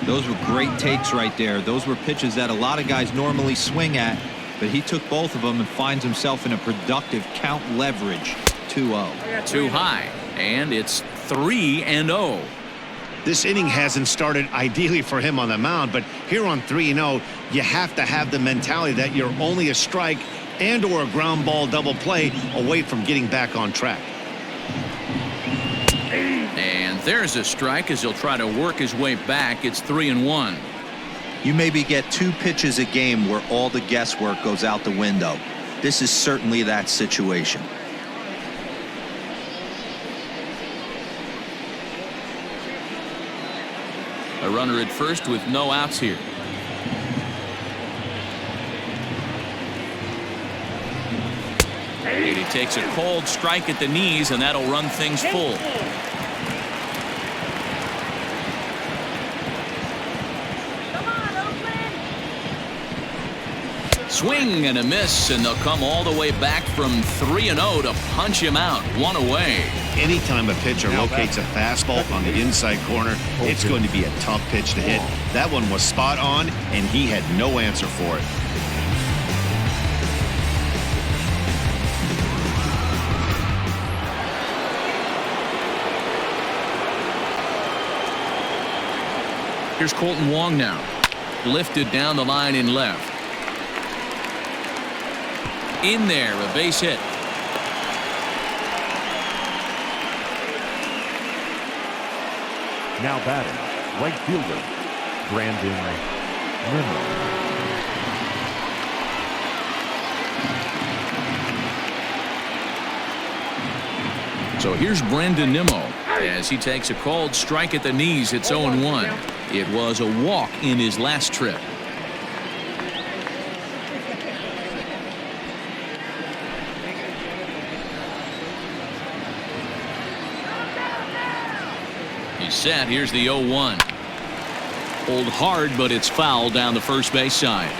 Those were great takes right there. Those were pitches that a lot of guys normally swing at, but he took both of them and finds himself in a productive count leverage. 2-0. Too high, and it's 3-0. This inning hasn't started ideally for him on the mound, but here on 3-0, you have to have the mentality that you're only a strike and or a ground ball double play away from getting back on track. And there's a strike as he'll try to work his way back. It's 3-1. You maybe get 2 pitches a game where all the guesswork goes out the window. This is certainly that situation. A runner at first with no outs here. And he takes a cold strike at the knees, and that'll run things full. Swing and a miss, and they'll come all the way back from 3-0 to punch him out. 1 away. Anytime a pitcher locates a fastball on the inside corner, it's going to be a tough pitch to hit. That one was spot on, and he had no answer for it. Here's Colton Wong now. Lifted down the line in left. In there, a base hit. Now batting, right fielder, Brandon Nimmo. So here's Brandon Nimmo as he takes a called strike at the knees. It's 0-1. It was a walk in his last trip. He's set. Here's the 0-1. Pulled hard, but it's foul down the first base side.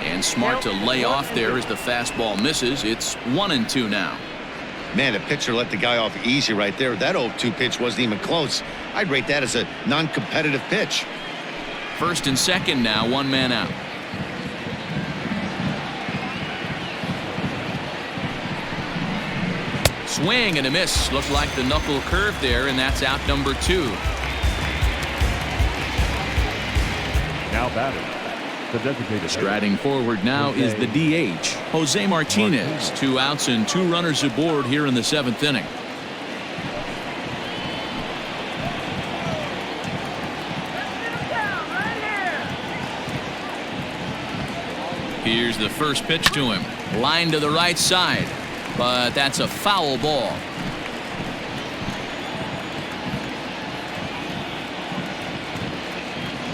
And smart to lay off there as the fastball misses. It's 1-2 now. Man, the pitcher let the guy off easy right there. That 0-2 pitch wasn't even close. I'd rate that as a non-competitive pitch. First and second now, 1 man out. Swing and a miss. Looked like the knuckle curve there, and that's out number 2. Now batting, the designated Striding forward now is the DH, Jose Martinez. 2 outs and 2 runners aboard here in the 7th inning. Here's the first pitch to him. Line to the right side. But that's a foul ball.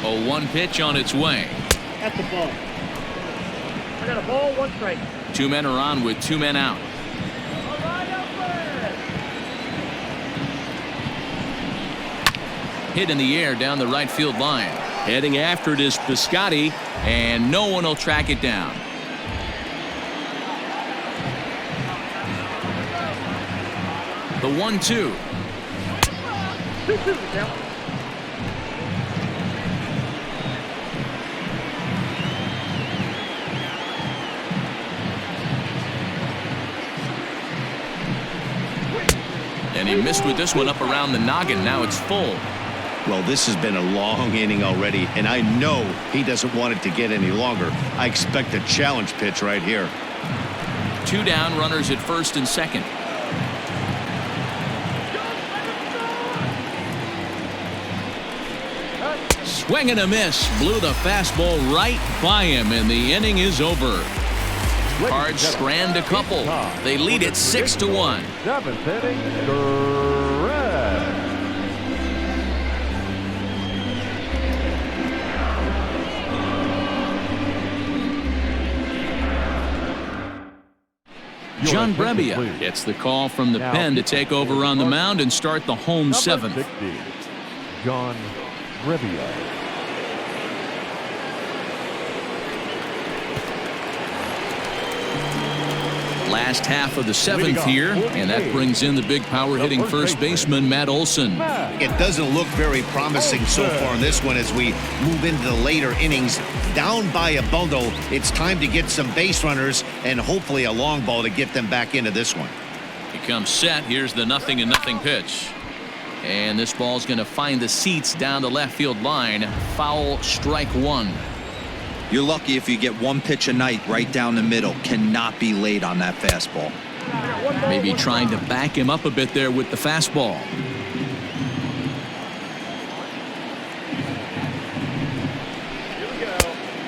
A 1 pitch on its way. That's the ball. I got a ball, 1 strike. 2 men are on with 2 men out. Hit in the air down the right field line. Heading after it is Piscotty, and no one will track it down. The 1-2. 2-2 count. And he missed with this one up around the noggin. Now it's full. Well, this has been a long inning already, and I know he doesn't want it to get any longer. I expect a challenge pitch right here. 2 down, runners at first and second. Swing and a miss. Blew the fastball right by him, and the inning is over. Cards strand a couple. They lead it 6-1. 7th inning, correct. John Brebbia gets the call from the pen to take over on the mound and start the home 7th. 60, John Brebbia. Last half of the 7th here, and that brings in the big power hitting first baseman Matt Olson. It doesn't look very promising so far in this one as we move into the later innings. Down by a bundle, it's time to get some base runners and hopefully a long ball to get them back into this one. He comes set. Here's the 0-0 pitch. And this ball's going to find the seats down the left field line. Foul, strike 1. You're lucky if you get one pitch a night right down the middle. Cannot be late on that fastball. Maybe trying to back him up a bit there with the fastball.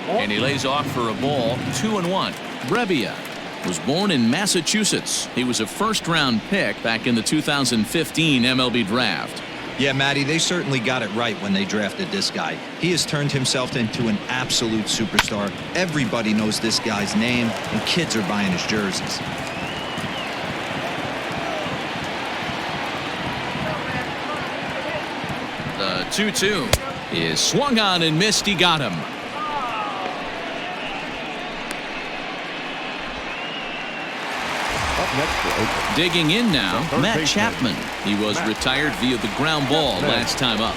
And he lays off for a ball. 2-1. Brebbia was born in Massachusetts. He was a first-round pick back in the 2015 MLB draft. Yeah, Matty, they certainly got it right when they drafted this guy. He has turned himself into an absolute superstar. Everybody knows this guy's name, and kids are buying his jerseys. The 2-2 is swung on and missed. He got him. Digging in now, Matt Chapman. He was retired via the ground ball last time up.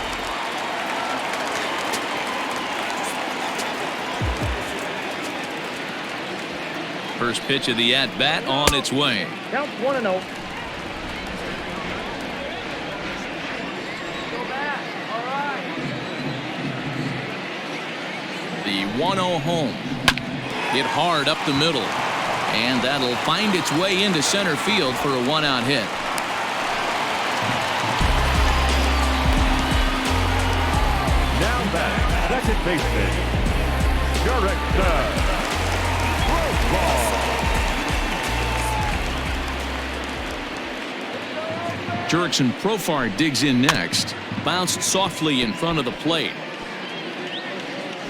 First pitch of the at-bat on its way. Count 1-0. The 1-0 home. Hit hard up the middle. And that'll find its way into center field for a one-out hit. Now back, second baseman, Jurickson Profar digs in next. Bounced softly in front of the plate.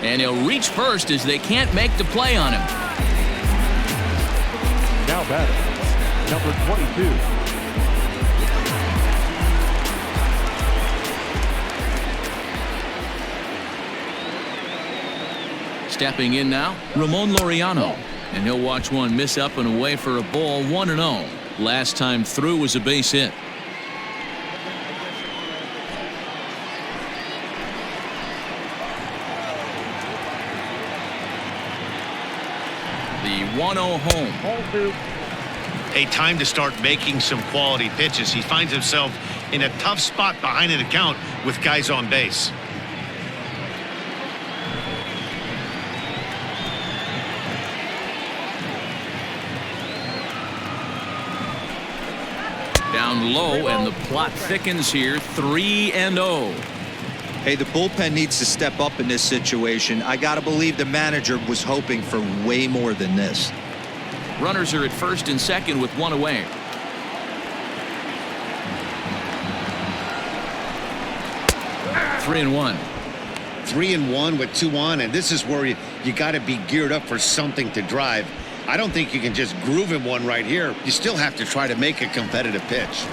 And he'll reach first as they can't make the play on him. Now batting, number 22. Stepping in now, Ramon Laureano. And he'll watch one miss up and away for a ball. 1-0. Last time through was a base hit. The 1-0 home. Hey, time to start making some quality pitches. He finds himself in a tough spot behind an account with guys on base. Down low, and the plot thickens here. 3-0. Hey, the bullpen needs to step up in this situation. I got to believe the manager was hoping for way more than this. Runners are at first and second with one away. Three and one. 3-1 with 2 on, and this is where you got to be geared up for something to drive. I don't think you can just groove him one right here. You still have to try to make a competitive pitch.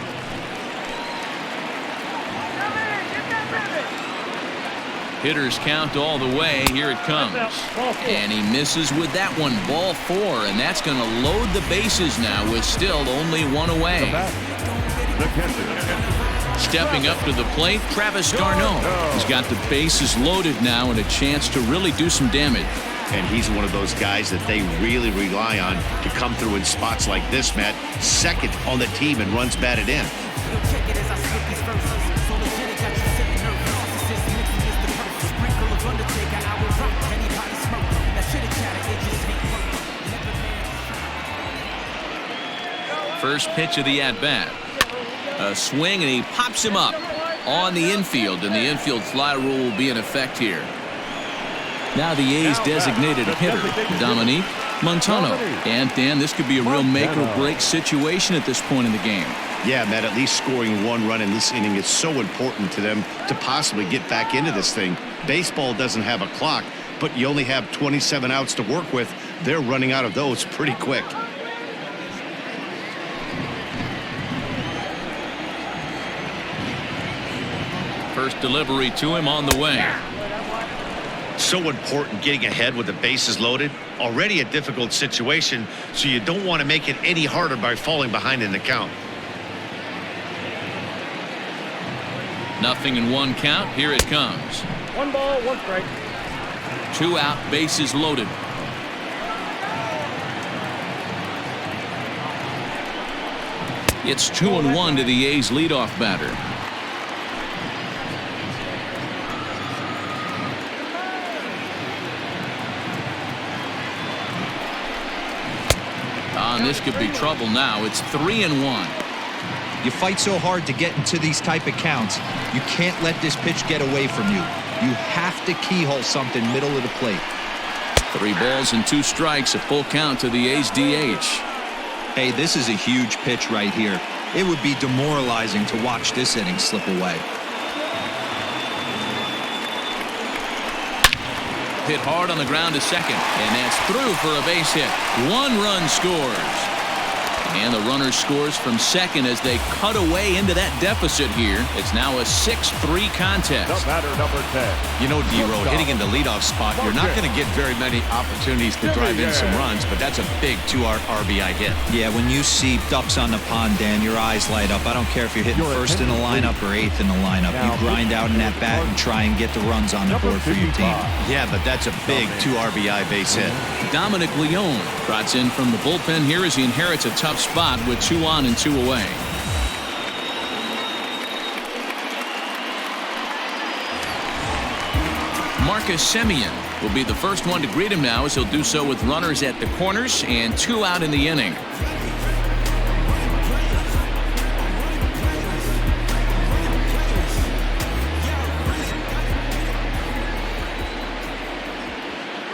Hitters count all the way. Here it comes. And he misses with that one. Ball 4, and that's going to load the bases now with still only one away. Stepping up to the plate, Travis d'Arnaud. He's got the bases loaded now and a chance to really do some damage. And he's one of those guys that they really rely on to come through in spots like this, Matt. Second on the team and runs batted in. First pitch of the at-bat. A swing, and he pops him up on the infield, and the infield fly rule will be in effect here. Now the A's designated hitter, Dominique Montano. And Dan, this could be a real make or break situation at this point in the game. Yeah, Matt, at least scoring one run in this inning is so important to them to possibly get back into this thing. Baseball doesn't have a clock, but you only have 27 outs to work with. They're running out of those pretty quick. First delivery to him on the way. So important getting ahead with the bases loaded. Already a difficult situation, so you don't want to make it any harder by falling behind in the count. Nothing in one count. Here it comes. 1 ball, 1 strike. 2 out, bases loaded. It's 2-1 to the A's leadoff batter. And this could be trouble now. It's 3-1. You fight so hard to get into these type of counts. You can't let this pitch get away from you. You have to keyhole something middle of the plate. 3 balls and 2 strikes, a full count to the A's DH. Hey, this is a huge pitch right here. It would be demoralizing to watch this inning slip away. Hit hard on the ground to second, and that's through for a base hit. 1 run scores. And the runner scores from second as they cut away into that deficit here. It's now a 6-3 contest. The batter, number 10. You know, D-Road, hitting in the leadoff spot, you're not going to get very many opportunities to drive in some runs, but that's a big 2 RBI hit. Yeah, when you see ducks on the pond, Dan, your eyes light up. I don't care if you're hitting first in the lineup or 8th in the lineup. You grind out in that bat and try and get the runs on the board for your team. Yeah, but that's a big 2 RBI base hit. Dominic Leone trots in from the bullpen here as he inherits a tough spot with 2 on and 2 away. Marcus Semien will be the first one to greet him now as he'll do so with runners at the corners and 2 out in the inning.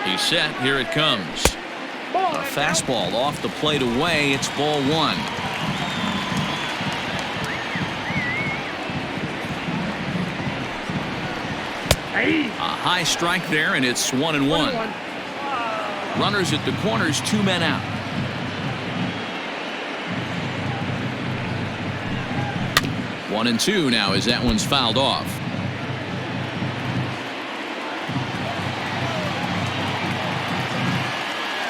He's set. Here it comes. A fastball off the plate away. It's ball 1. A high strike there, and it's 1-1. Runners at the corners, 2 men out. One and 2 now as that one's fouled off.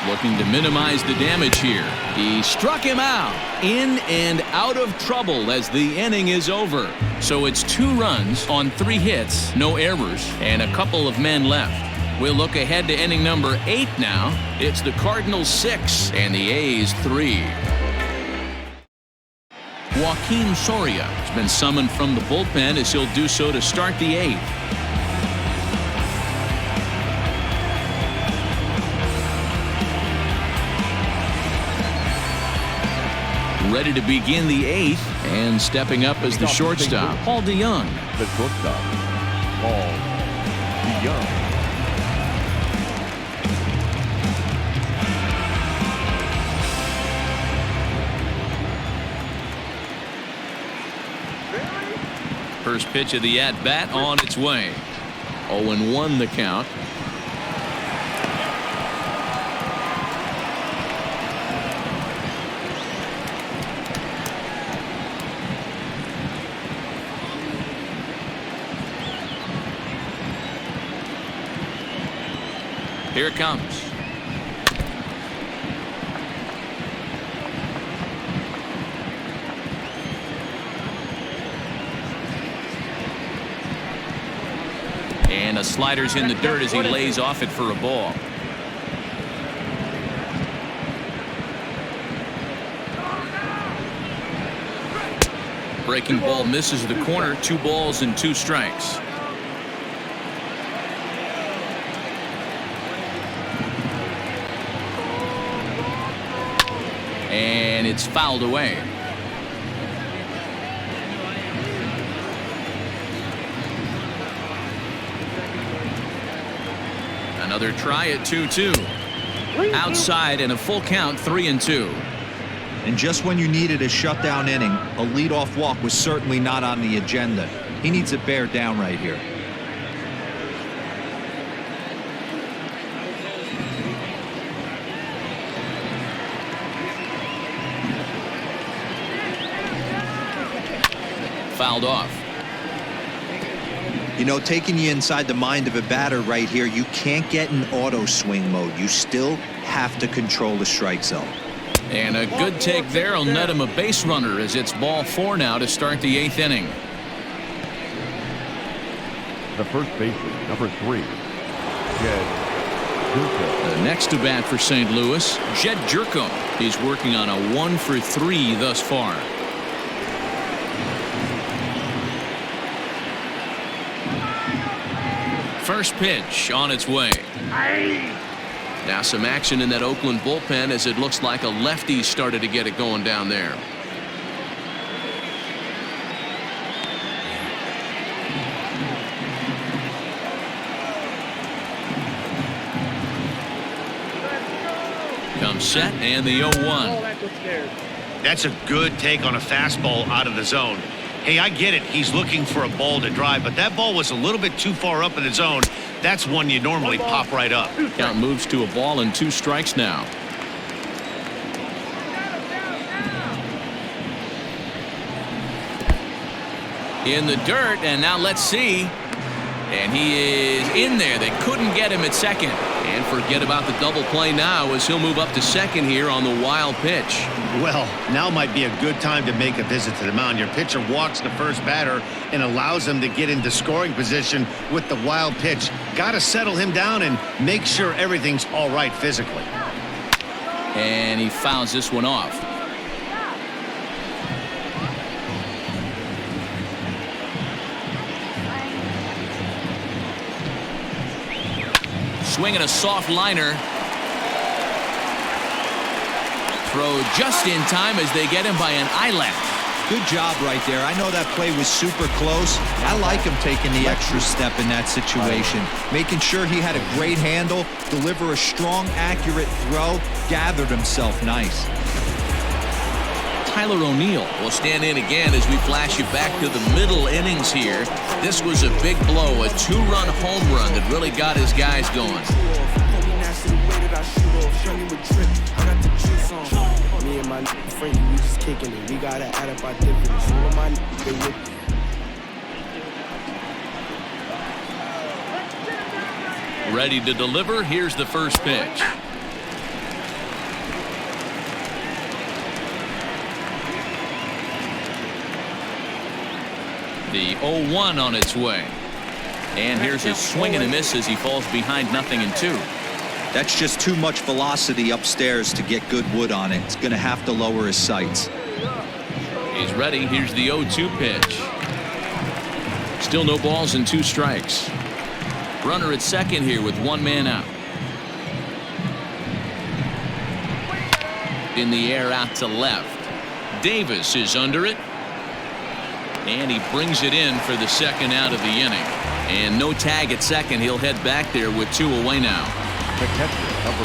Looking to minimize the damage here. He struck him out. In and out of trouble as the inning is over. So it's 2 runs on 3 hits, no errors, and a couple of men left. We'll look ahead to inning number 8 now. It's the Cardinals 6 and the A's 3. Joaquin Soria has been summoned from the bullpen as he'll do so to start the 8th. Ready to begin the 8th, and stepping up as the shortstop, Paul DeYoung. The shortstop, Paul DeYoung. First pitch of the at-bat on its way. 0-1 the count. Here it comes. And a slider's in the dirt as he lays off it for a ball. Breaking ball misses the corner. 2 balls and 2 strikes. And it's fouled away. Another try at 2-2. Outside and a full count, 3-2. And just when you needed a shutdown inning, a leadoff walk was certainly not on the agenda. He needs to bear down right here. Fouled off. You know, taking you inside the mind of a batter right here, you can't get in auto swing mode. You still have to control the strike zone. And a good take there will net him a base runner as it's ball 4 now to start the 8th inning. The first baseman, number 3, Jed Jerko. The next to bat for St. Louis, Jed Jerko. He's working on a 1 for 3 thus far. First pitch on its way. Now some action in that Oakland bullpen as it looks like a lefty started to get it going down there. Comes set and the 0-1. That's a good take on a fastball out of the zone. Hey, I get it. He's looking for a ball to drive, but that ball was a little bit too far up in the zone. That's one you normally pop right up. Count moves to a ball and 2 strikes now. In the dirt, and now let's see. And he is in there. They couldn't get him at second. And forget about the double play now as he'll move up to second here on the wild pitch. Well, now might be a good time to make a visit to the mound. Your pitcher walks the first batter and allows him to get into scoring position with the wild pitch. Got to settle him down and make sure everything's all right physically. And he fouls this one off. Swinging a soft liner. Throw just in time as they get him by an eyelash. Good job right there. I know that play was super close. I like him taking the extra step in that situation. Making sure he had a great handle, deliver a strong, accurate throw, gathered himself nice. Tyler O'Neill will stand in again as we flash you back to the middle innings here. This was a big blow, a 2-run home run that really got his guys going. Me and my Frankie, we just kicking it. We gotta add up our difference. All of my Ready to deliver. Here's the first pitch. The 0-1 on its way. And here's a swing and a miss as he falls behind 0-2. That's just too much velocity upstairs to get good wood on it. It's going to have to lower his sights. He's ready. Here's the 0-2 pitch. Still no balls and 2 strikes. Runner at second here with 1 man out. In the air out to left. Davis is under it. And he brings it in for the second out of the inning. And no tag at second. He'll head back there with 2 away now.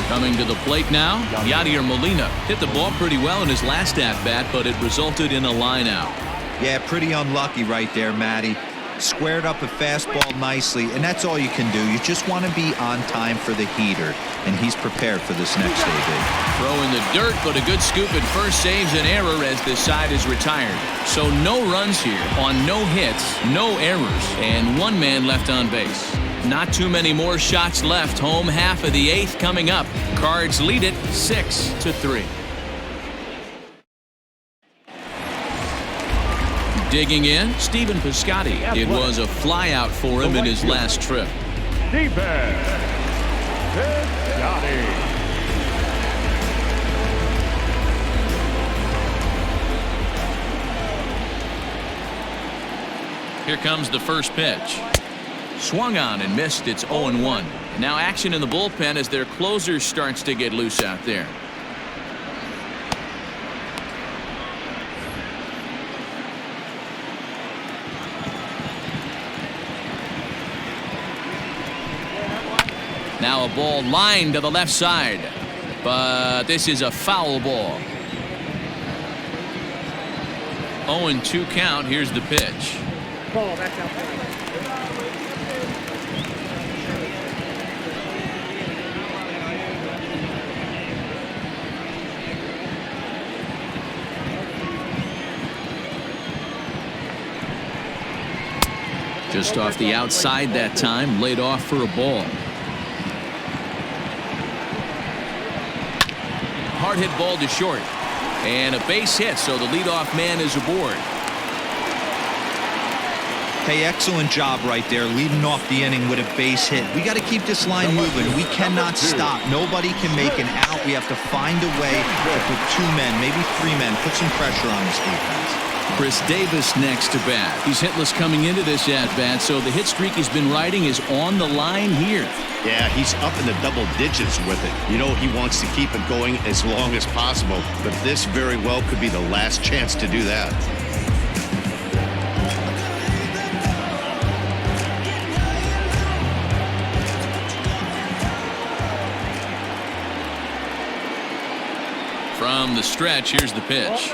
Coming to the plate now, Yadier Molina hit the ball pretty well in his last at-bat, but it resulted in a line out. Yeah, pretty unlucky right there, Matty. Squared up a fastball nicely, and that's all you can do. You just want to be on time for the heater, and he's prepared for this next AB. Throw in the dirt, but a good scoop at first saves an error as this side is retired. So no runs here on no hits, no errors, and 1 man left on base. Not too many more shots left. Home half of the 8th coming up. Cards lead it 6-3. Digging in, Stephen Piscotty. It was a flyout for him in his last trip. Here comes the first pitch. Swung on and missed. It's 0-1. Now action in the bullpen as their closer starts to get loose out there. Now a ball lined to the left side, but this is a foul ball. 0-2 count. Here's the pitch. Ball back out. Just off the outside that time, laid off for a ball. Hard hit ball to short. And a base hit, so the leadoff man is aboard. Hey, excellent job right there, leading off the inning with a base hit. We got to keep this line moving. We cannot stop. Nobody can make an out. We have to find a way to put 2 men, maybe 3 men, put some pressure on this defense. Chris Davis next to bat. He's hitless coming into this at-bat, so the hit streak he's been riding is on the line here. Yeah, he's up in the double digits with it. You know, he wants to keep it going as long as possible, but this very well could be the last chance to do that. From the stretch, here's the pitch.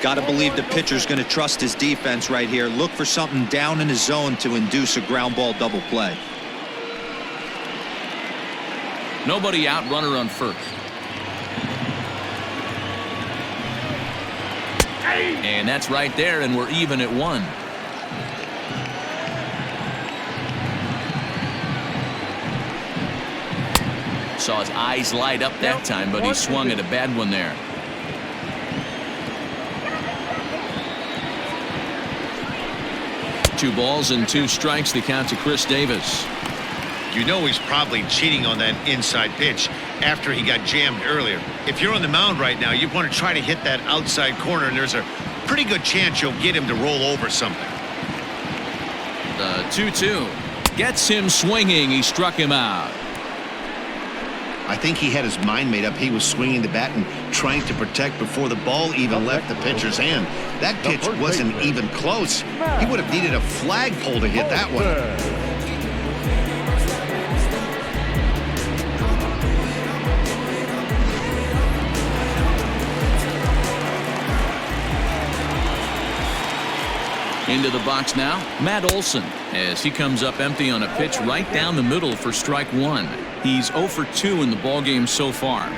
Got to believe the pitcher's going to trust his defense right here. Look for something down in his zone to induce a ground ball double play. Nobody out, runner on first. And that's right there, and we're even at 1. Saw his eyes light up that time, but he swung at a bad one there. Two balls and 2 strikes, the count to Chris Davis. You know he's probably cheating on that inside pitch after he got jammed earlier. If you're on the mound right now, you want to try to hit that outside corner, and there's a pretty good chance you'll get him to roll over something. The 2-2 gets him swinging. He struck him out. I think he had his mind made up. He was swinging the bat and trying to protect before the ball even left the pitcher's hand. That pitch wasn't even close. He would have needed a flagpole to hit that one. Into the box now, Matt Olson, as he comes up empty on a pitch right down the middle for strike 1. He's 0 for 2 in the ballgame so far.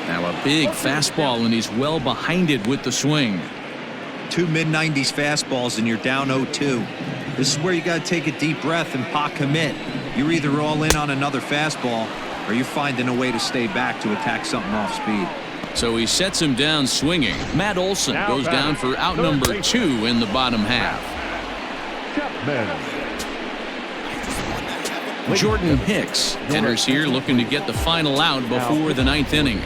Now a big fastball, and he's well behind it with the swing. 2 mid-90s fastballs, and you're down 0-2. This is where you got to take a deep breath and pot commit. You're either all in on another fastball, or you're finding a way to stay back to attack something off speed. So he sets him down swinging. Matt Olson goes down for out number 2 in the bottom half. Jordan Hicks enters here looking to get the final out before the 9th inning.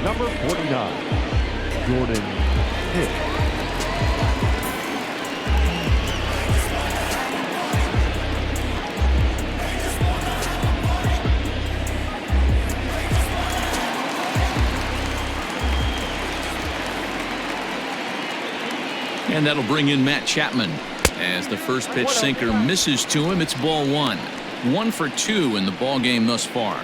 Number 49, Jordan Hicks. And that'll bring in Matt Chapman. As the first pitch sinker misses to him, it's ball 1. 1 for 2 in the ball game thus far.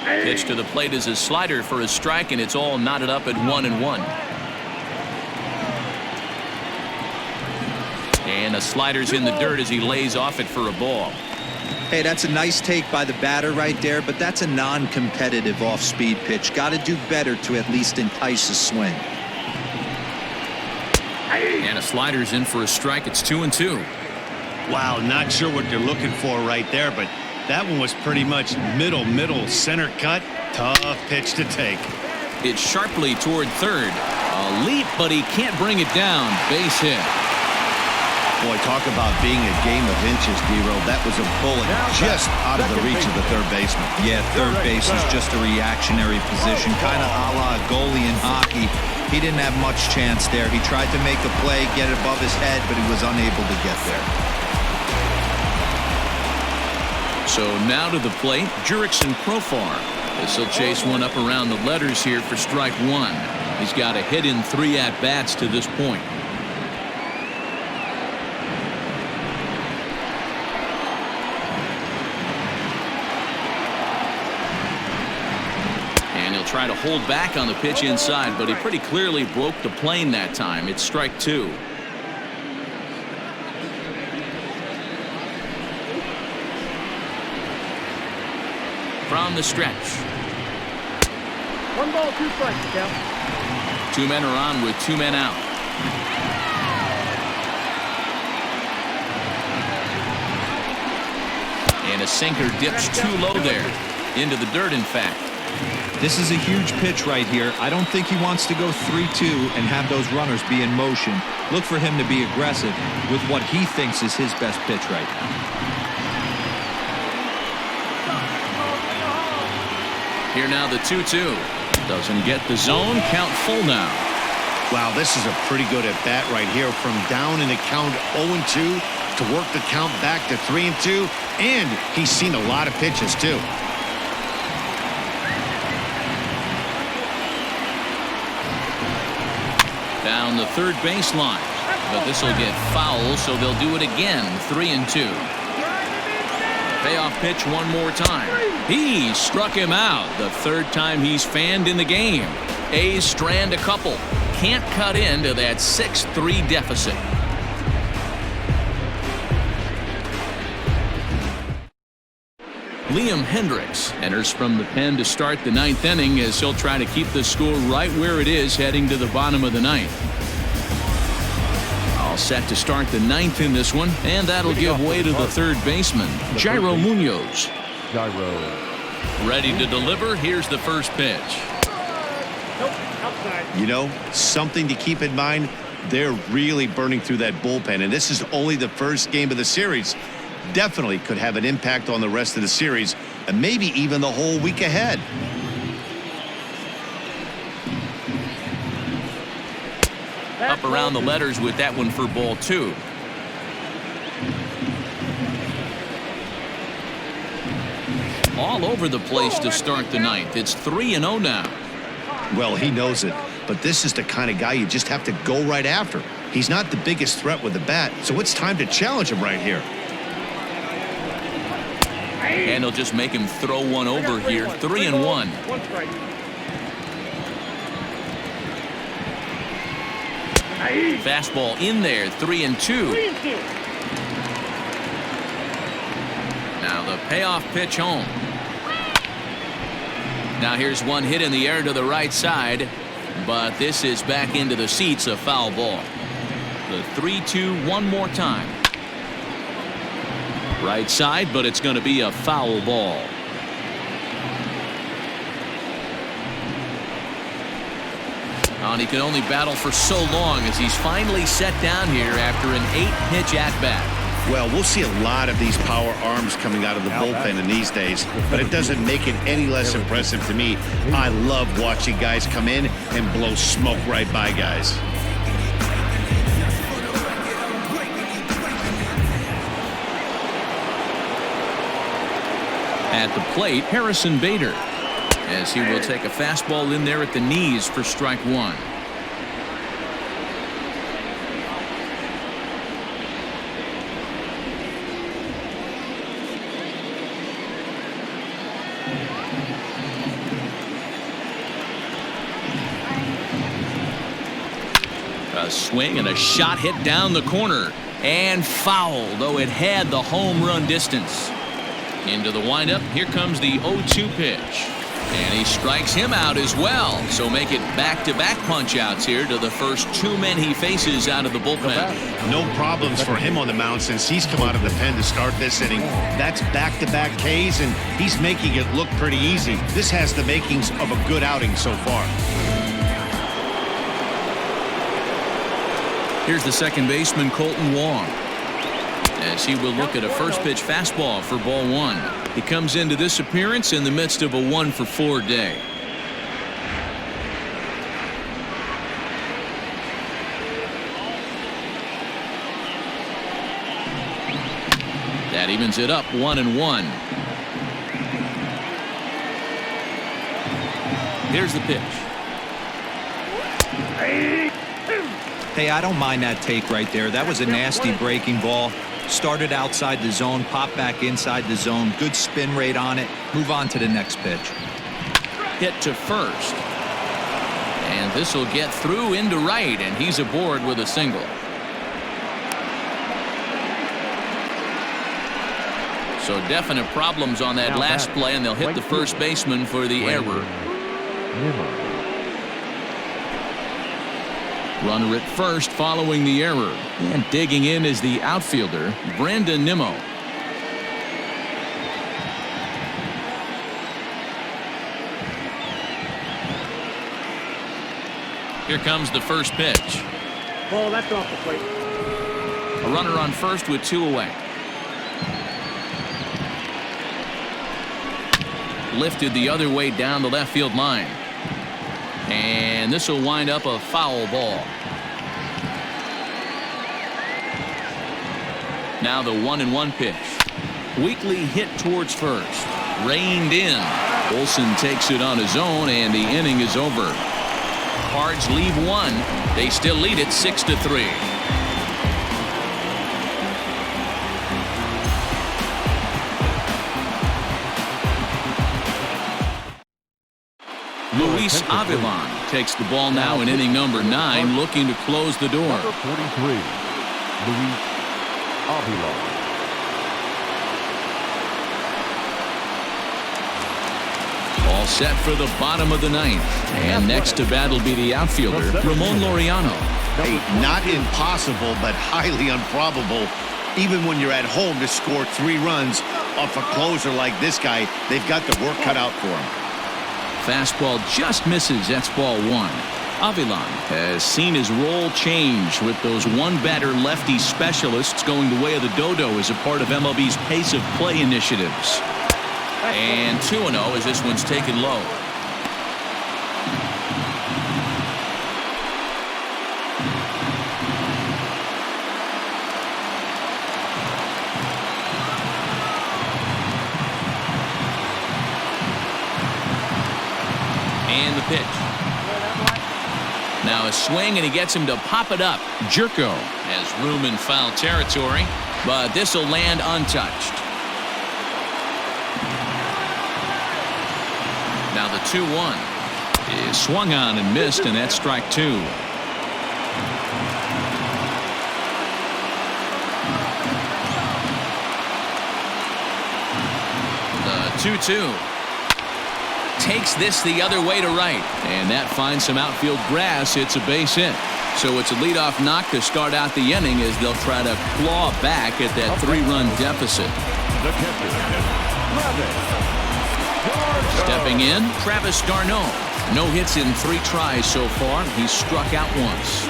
Pitch to the plate is a slider for a strike, and it's all knotted up at 1-1. And a slider's in the dirt as he lays off it for a ball. Hey, that's a nice take by the batter right there, but that's a non-competitive off-speed pitch. Got to do better to at least entice a swing. And a slider's in for a strike. It's 2-2. Wow, not sure what they're looking for right there, but that one was pretty much middle center cut. Tough pitch to take. It's sharply toward third. A leap, but he can't bring it down. Base hit. Boy, talk about being a game of inches, D-Row. That was a bullet just out of the reach of the third baseman. Yeah, third base is just a reactionary position, kind of a la goalie in hockey. He didn't have much chance there. He tried to make a play, get it above his head, but he was unable to get there. So now to the plate, Jurickson Profar. This will chase one up around the letters here for strike 1. He's got a hit in 3 at-bats to this point. Try to hold back on the pitch inside, but he pretty clearly broke the plane that time. It's strike 2. From the stretch. 1 ball, 2 strikes, count. 2 men are on with 2 men out. And a sinker dips too low there. Into the dirt, in fact. This is a huge pitch right here. I don't think he wants to go 3-2 and have those runners be in motion. Look for him to be aggressive with what he thinks is his best pitch right now. Here now the 2-2. Doesn't get the zone. Count full now. Wow, this is a pretty good at bat right here. From down in the count 0-2 to work the count back to 3-2. And he's seen a lot of pitches too. Down the third baseline, but this will get foul, so they'll do it again. 3-2. Payoff pitch one more time. He struck him out. The third time he's fanned in the game. A's strand a couple. Can't cut into that 6-3 deficit. Liam Hendricks enters from the pen to start the ninth inning as he'll try to keep the score right where it is heading to the bottom of the ninth. All set to start the ninth in this one, and that'll give way to the third baseman, Jairo Munoz. Ready to deliver. Here's the first pitch. You know, something to keep in mind, they're really burning through that bullpen, and this is only the first game of the series. Definitely could have an impact on the rest of the series and maybe even the whole week ahead. Up around the letters with that one for ball two. All over the place to start the ninth. It's 3-0 now. Well, he knows it, but this is the kind of guy you just have to go right after. He's not the biggest threat with the bat, so it's time to challenge him right here. And he'll just make him throw one over here. 3-1. Fastball in there. 3-2. Now the payoff pitch home. Now here's one hit in the air to the right side, but this is back into the seats. A foul ball. The 3-2 one more time. Right side, but it's going to be a foul ball. And he can only battle for so long as he's finally set down here after an 8-pitch at-bat. Well, we'll see a lot of these power arms coming out of the bullpen in these days, but it doesn't make it any less impressive to me. I love watching guys come in and blow smoke right by guys. At the plate, Harrison Bader, as he will take a fastball in there at the knees for strike one. A swing and a shot hit down the corner and foul, though it had the home run distance. Into the windup. Here comes the 0-2 pitch. And he strikes him out as well. So make it back-to-back punch-outs here to the first two men he faces out of the bullpen. No problems for him on the mound since he's come out of the pen to start this inning. That's back-to-back Ks, and he's making it look pretty easy. This has the makings of a good outing so far. Here's the second baseman, Colton Wong, as he will look at a first pitch fastball for ball one. He comes into this appearance in the midst of a 1-for-4 day. That evens it up 1-1. Here's the pitch. Hey, I don't mind that take right there. That was a nasty breaking ball. Started outside the zone, popped back inside the zone. Good spin rate on it. Move on to the next pitch. Hit to first. And this will get through into right, and he's aboard with a single. So definite problems on that last play, and they'll hit the first baseman for the error. Runner at first following the error. And digging in is the outfielder, Brandon Nimmo. Here comes the first pitch. Ball, that's off the plate. A runner on first with 2 away. Lifted the other way down the left field line. And this will wind up a foul ball. Now the 1-1 pitch. Weakly hit towards first. Reined in. Olsen takes it on his own, and the inning is over. Cards leave 1. They still lead it 6-3. Luis Avilan takes the ball now in inning number 9, looking to close the door. Number 43, Luis Avilan. All set for the bottom of the 9th. And next to bat will be the outfielder, Ramon Laureano. Hey, not impossible, but highly improbable. Even when you're at home to score 3 runs off a closer like this guy, they've got the work cut out for him. Fastball just misses. That's ball 1. Avilan has seen his role change with those one-batter lefty specialists going the way of the dodo as a part of MLB's pace of play initiatives. And 2-0 as this one's taken low. And the pitch. Now a swing, and he gets him to pop it up. Jerko has room in foul territory, but this will land untouched. Now the 2-1 is swung on and missed, and that's strike 2. The 2-2 takes this the other way to right, and that finds some outfield grass. It's a base hit. So it's a leadoff knock to start out the inning as they'll try to claw back at that 3-run deficit. The catcher, Stepping in, Travis d'Arnaud. No hits in 3 tries so far. He's struck out once.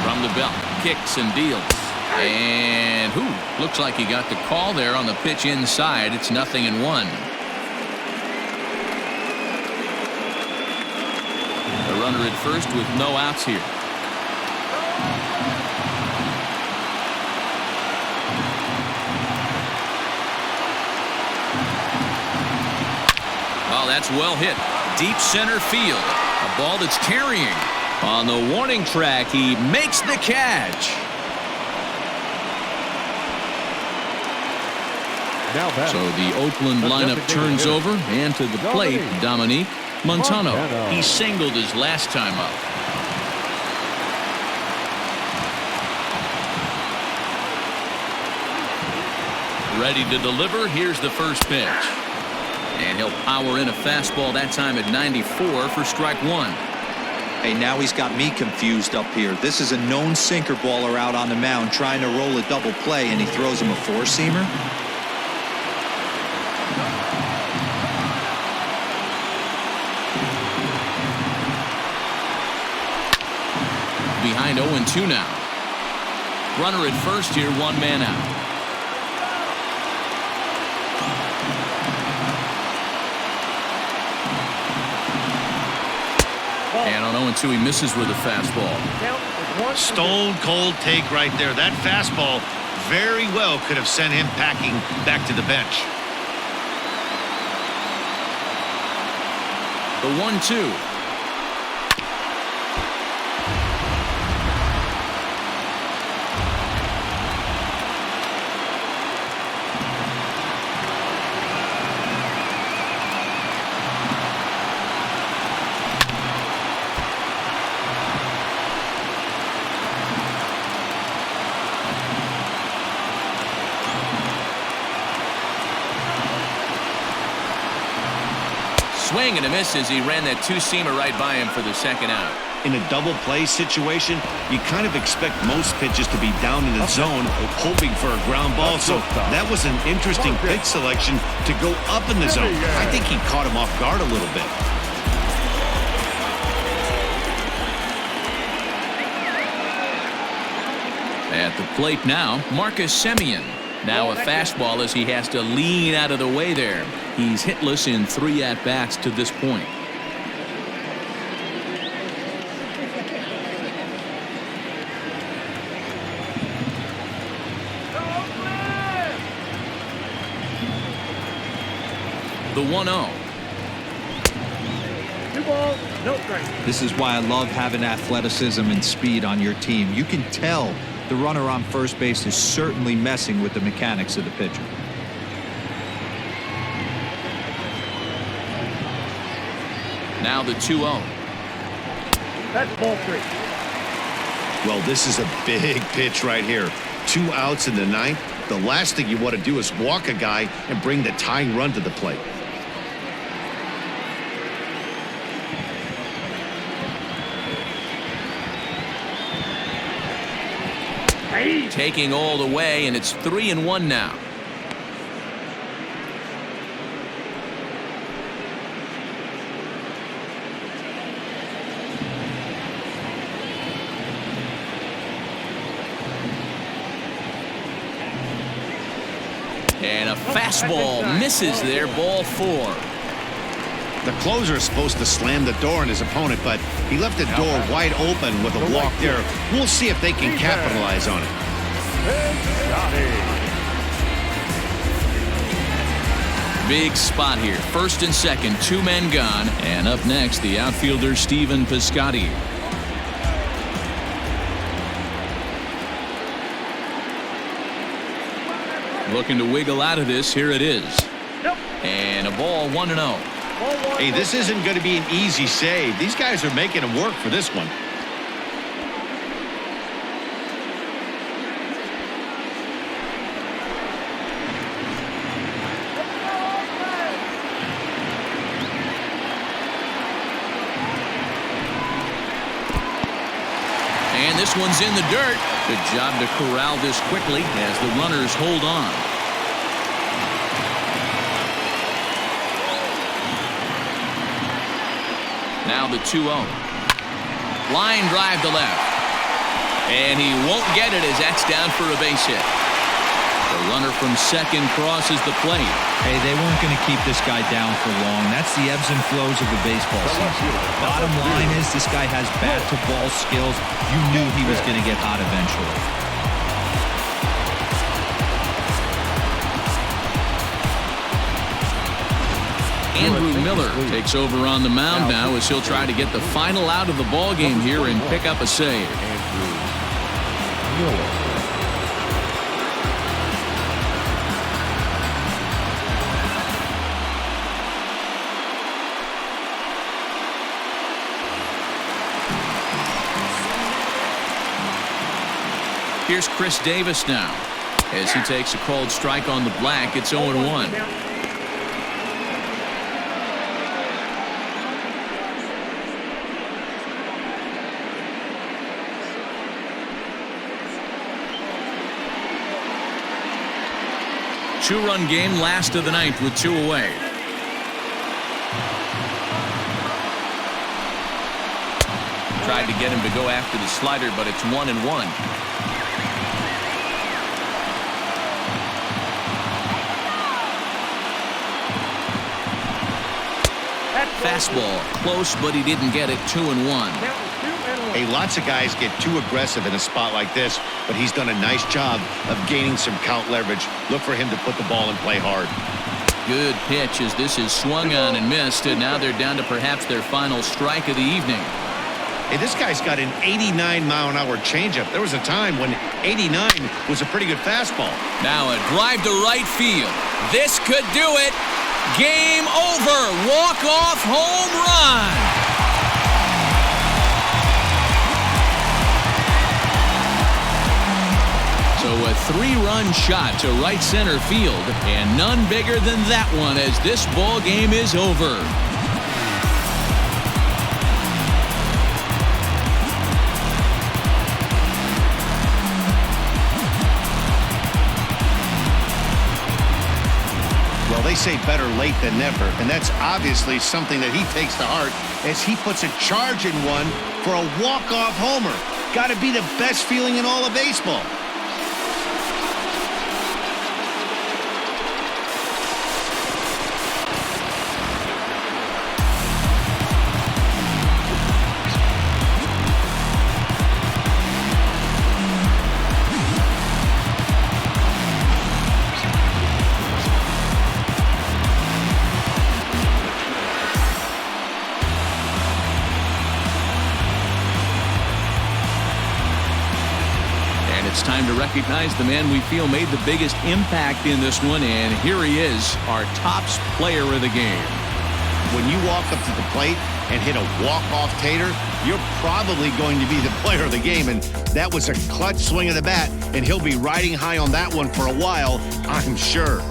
From the belt, kicks and deals. And looks like he got the call there on the pitch inside. It's 0-1. The runner at first with no outs here. Oh, that's well hit. Deep center field. A ball that's carrying. On the warning track, he makes the catch. So the Oakland lineup turns over, and to the plate, Dominique Montano. He singled his last time up. Ready to deliver. Here's the first pitch. And he'll power in a fastball that time at 94 for strike 1. Hey, now he's got me confused up here. This is a known sinker baller out on the mound trying to roll a double play, and he throws him a 4-seamer. Behind 0-2 now. Runner at first here, 1 man out. And on 0-2 he misses with a fastball. Stone cold take right there. That fastball very well could have sent him packing back to the bench. The 1-2. swing and a miss as he ran that two-seamer right by him for the second out. In a double play situation, you kind of expect most pitches to be down in the zone, hoping for a ground ball. So that was an interesting pitch selection to go up in the zone. I think he caught him off guard a little bit. At the plate now, Marcus Semien. Now a fastball as he has to lean out of the way there. He's hitless in 3 at-bats to this point. The 1-0. 2 balls, no strike. This is why I love having athleticism and speed on your team. You can tell the runner on first base is certainly messing with the mechanics of the pitcher. Now the 2-0. That's ball 3. Well, this is a big pitch right here. 2 outs in the 9th. The last thing you want to do is walk a guy and bring the tying run to the plate. Taking all the way, and it's 3-1 now. And a fastball misses there, ball 4. The closer is supposed to slam the door on his opponent, but he left the door wide open with a walk there. We'll see if they can capitalize on it. Big spot here. First and second, 2 men gone. And up next, the outfielder Stephen Piscotty. Looking to wiggle out of this. Here it is. And a ball 1-0. Hey, this isn't going to be an easy save. These guys are making him work for this one. And this one's in the dirt. Good job to corral this quickly as the runners hold on. Now the 2-0. Line drive to left. And he won't get it as that's down for a base hit. The runner from second crosses the plate. Hey, they weren't going to keep this guy down for long. That's the ebbs and flows of the baseball season. Bottom line is this guy has bat-to-ball skills. You knew he was going to get hot eventually. Andrew Miller takes over on the mound now as he'll try to get the final out of the ball game here and pick up a save. Here's Chris Davis now as he takes a called strike on the black. It's 0-1. Two-run game, last of the 9th with 2 away. Tried to get him to go after the slider, but it's 1-1. Fastball close, but he didn't get it. 2-1. Hey, lots of guys get too aggressive in a spot like this, but he's done a nice job of gaining some count leverage. Look for him to put the ball and play hard. Good pitch as this is swung on and missed, and now they're down to perhaps their final strike of the evening. Hey, this guy's got an 89-mile-an-hour changeup. There was a time when 89 was a pretty good fastball. Now a drive to right field. This could do it. Game over. Walk-off home run. So a 3-run shot to right center field, and none bigger than that one as this ball game is over. they say better late than never, and that's obviously something that he takes to heart as he puts a charge in one for a walk-off homer. Got to be the best feeling in all of baseball. It's time to recognize the man we feel made the biggest impact in this one, and here he is, our tops player of the game. When you walk up to the plate and hit a walk-off tater, you're probably going to be the player of the game, and that was a clutch swing of the bat, and he'll be riding high on that one for a while, I'm sure.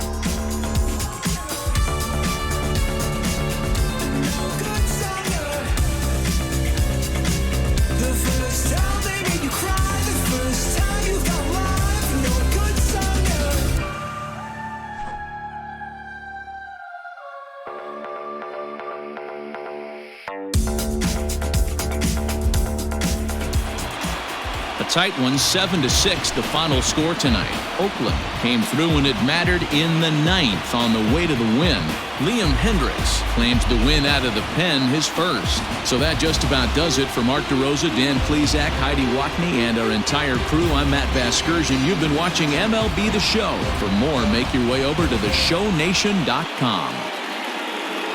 Tight one, 7-6, the final score tonight. Oakland came through when it mattered in the 9th on the way to the win. Liam Hendricks claims the win out of the pen, his first. So that just about does it for Mark DeRosa, Dan Plesac, Heidi Wackney, and our entire crew. I'm Matt Vasgersian. You've been watching MLB The Show. For more, make your way over to theshownation.com.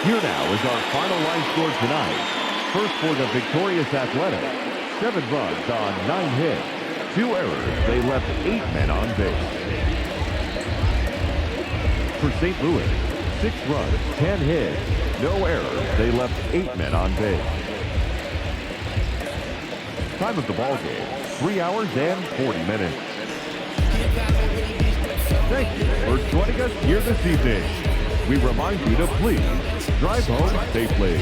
Here now is our final line score tonight. First for the victorious Athletics. 7 runs on 9 hits, 2 errors. They left 8 men on base. For St. Louis, 6 runs, 10 hits, no errors. They left 8 men on base. Time of the ball game, 3 hours and 40 minutes. Thank you for joining us here this evening. We remind you to please drive home safely.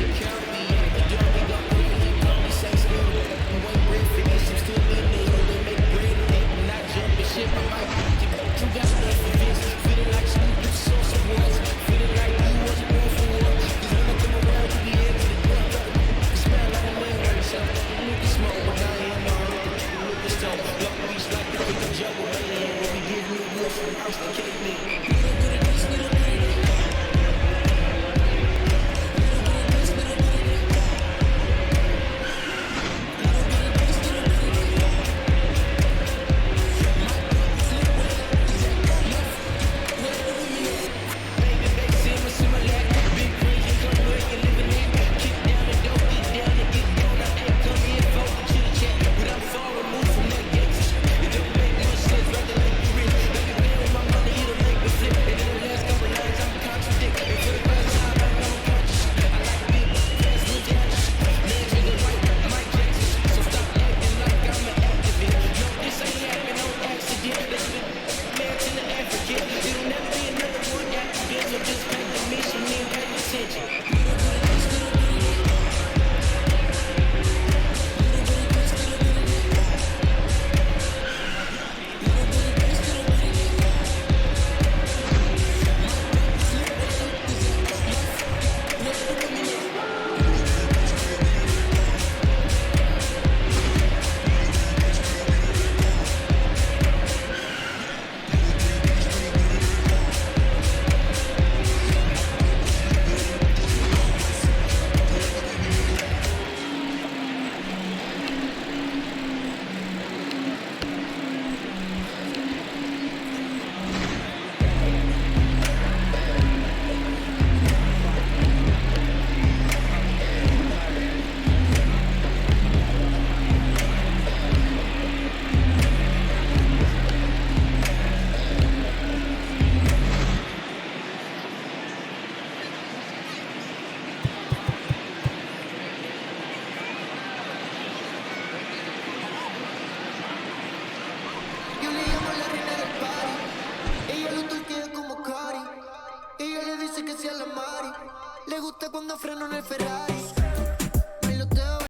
Le gusta cuando freno en el Ferrari.